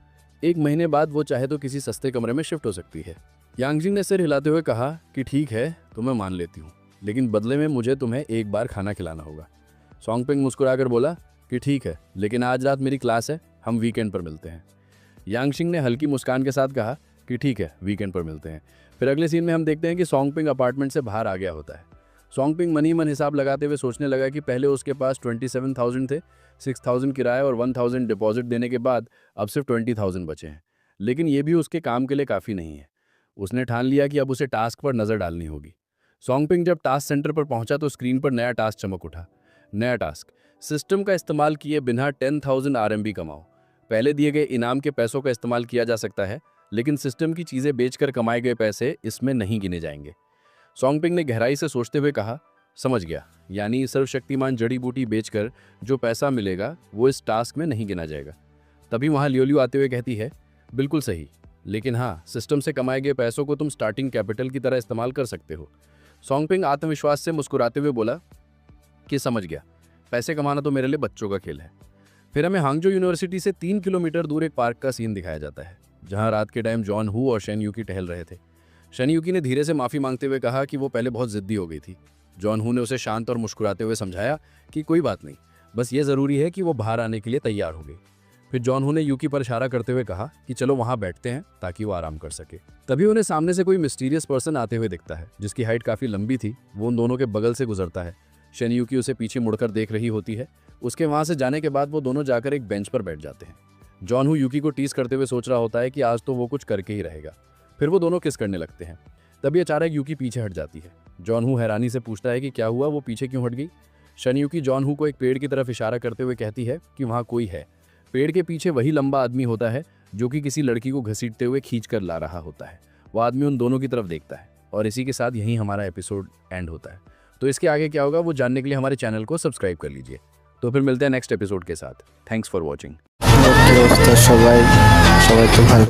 1 महीने बाद वो चाहे तो किसी सस्ते कमरे में शिफ्ट हो सकती है। यांगशिन ने सिर हिलाते हुए कहा कि ठीक है तो मैं मान लेती हूँ, लेकिन बदले में मुझे तुम्हें एक बार खाना खिलाना होगा। सॉन्ग पिंग मुस्कुराकर बोला कि ठीक है, लेकिन आज रात मेरी क्लास है, हम वीकेंड पर मिलते हैं। यांगशिन ने हल्की मुस्कान के साथ कहा कि ठीक है, वीकेंड पर मिलते हैं। फिर अगले सीन में हम देखते हैं कि सॉन्ग पिंग अपार्टमेंट से बाहर आ गया होता है। सॉन्ग पिंग मन ही मन हिसाब लगाते हुए सोचने लगा कि पहले उसके पास 27,000 थे, 6,000 किराया और 1,000 डिपॉजिट देने के बाद अब सिर्फ 20,000 बचे हैं। लेकिन ये भी उसके काम के लिए काफ़ी नहीं है। उसने ठान लिया कि अब उसे टास्क पर नज़र डालनी होगी। सॉन्गपिंग जब टास्क सेंटर पर पहुंचा तो स्क्रीन पर नया टास्क चमक उठा। नया टास्क, सिस्टम का इस्तेमाल किए बिना 10,000 RMB कमाओ। पहले दिए गए इनाम के पैसों का इस्तेमाल किया जा सकता है, लेकिन सिस्टम की चीज़ें बेचकर कमाए गए पैसे इसमें नहीं गिने जाएंगे। सॉन्गपिंग ने गहराई से सोचते हुए कहा, समझ गया, यानी सर्वशक्तिमान जड़ी बूटी बेचकर जो पैसा मिलेगा वो इस टास्क में नहीं गिना जाएगा। तभी वहाँ लियोलियो आते हुए कहती है, बिल्कुल सही, लेकिन हाँ, सिस्टम से कमाए गए पैसों को तुम स्टार्टिंग कैपिटल की तरह इस्तेमाल कर सकते हो। सॉन्गपिंग आत्मविश्वास से मुस्कुराते हुए बोला कि समझ गया, पैसे कमाना तो मेरे लिए बच्चों का खेल है। फिर हमें हांगजो यूनिवर्सिटी से 3 किलोमीटर दूर एक पार्क का सीन दिखाया जाता है, जहाँ रात के टाइम जॉन हू और शेन यूकी टहल रहे थे। शेन यूकी ने धीरे से माफ़ी मांगते हुए कहा कि वो पहले बहुत ज़िद्दी हो गई थी। जॉन हू ने उसे शांत और मुस्कुराते हुए समझाया कि कोई बात नहीं, बस ये ज़रूरी है कि वो बाहर आने के लिए तैयार हो गई। फिर जॉन हू ने यूकी पर इशारा करते हुए कहा कि चलो वहाँ बैठते हैं ताकि वो आराम कर सके। तभी उन्हें सामने से कोई मिस्टीरियस पर्सन आते हुए दिखता है, जिसकी हाइट काफ़ी लंबी थी। वो उन दोनों के बगल से गुजरता है। शेन यूकी उसे पीछे मुड़कर देख रही होती है। उसके वहाँ से जाने के बाद वो दोनों जाकर एक बेंच पर बैठ जाते हैं। जॉन हू यूकी को टीस करते हुए सोच रहा होता है कि आज तो वो कुछ करके ही रहेगा। फिर वो दोनों किस करने लगते हैं। तभी अचानक यूकी पीछे हट जाती है। जॉन हू हैरानी से पूछता है कि क्या हुआ, वो पीछे क्यों हट गई। शेन यूकी जॉन हू को एक पेड़ की तरफ इशारा करते हुए कहती है कि वहाँ कोई है। पेड़ के पीछे वही लंबा आदमी होता है जो कि किसी लड़की को घसीटते हुए खींच कर ला रहा होता है। वो आदमी उन दोनों की तरफ देखता है और इसी के साथ यहीं हमारा एपिसोड एंड होता है। तो इसके आगे क्या होगा वो जानने के लिए हमारे चैनल को सब्सक्राइब कर लीजिए। तो फिर मिलते हैं नेक्स्ट एपिसोड के साथ। Thanks for watching. সবাই তো ভালো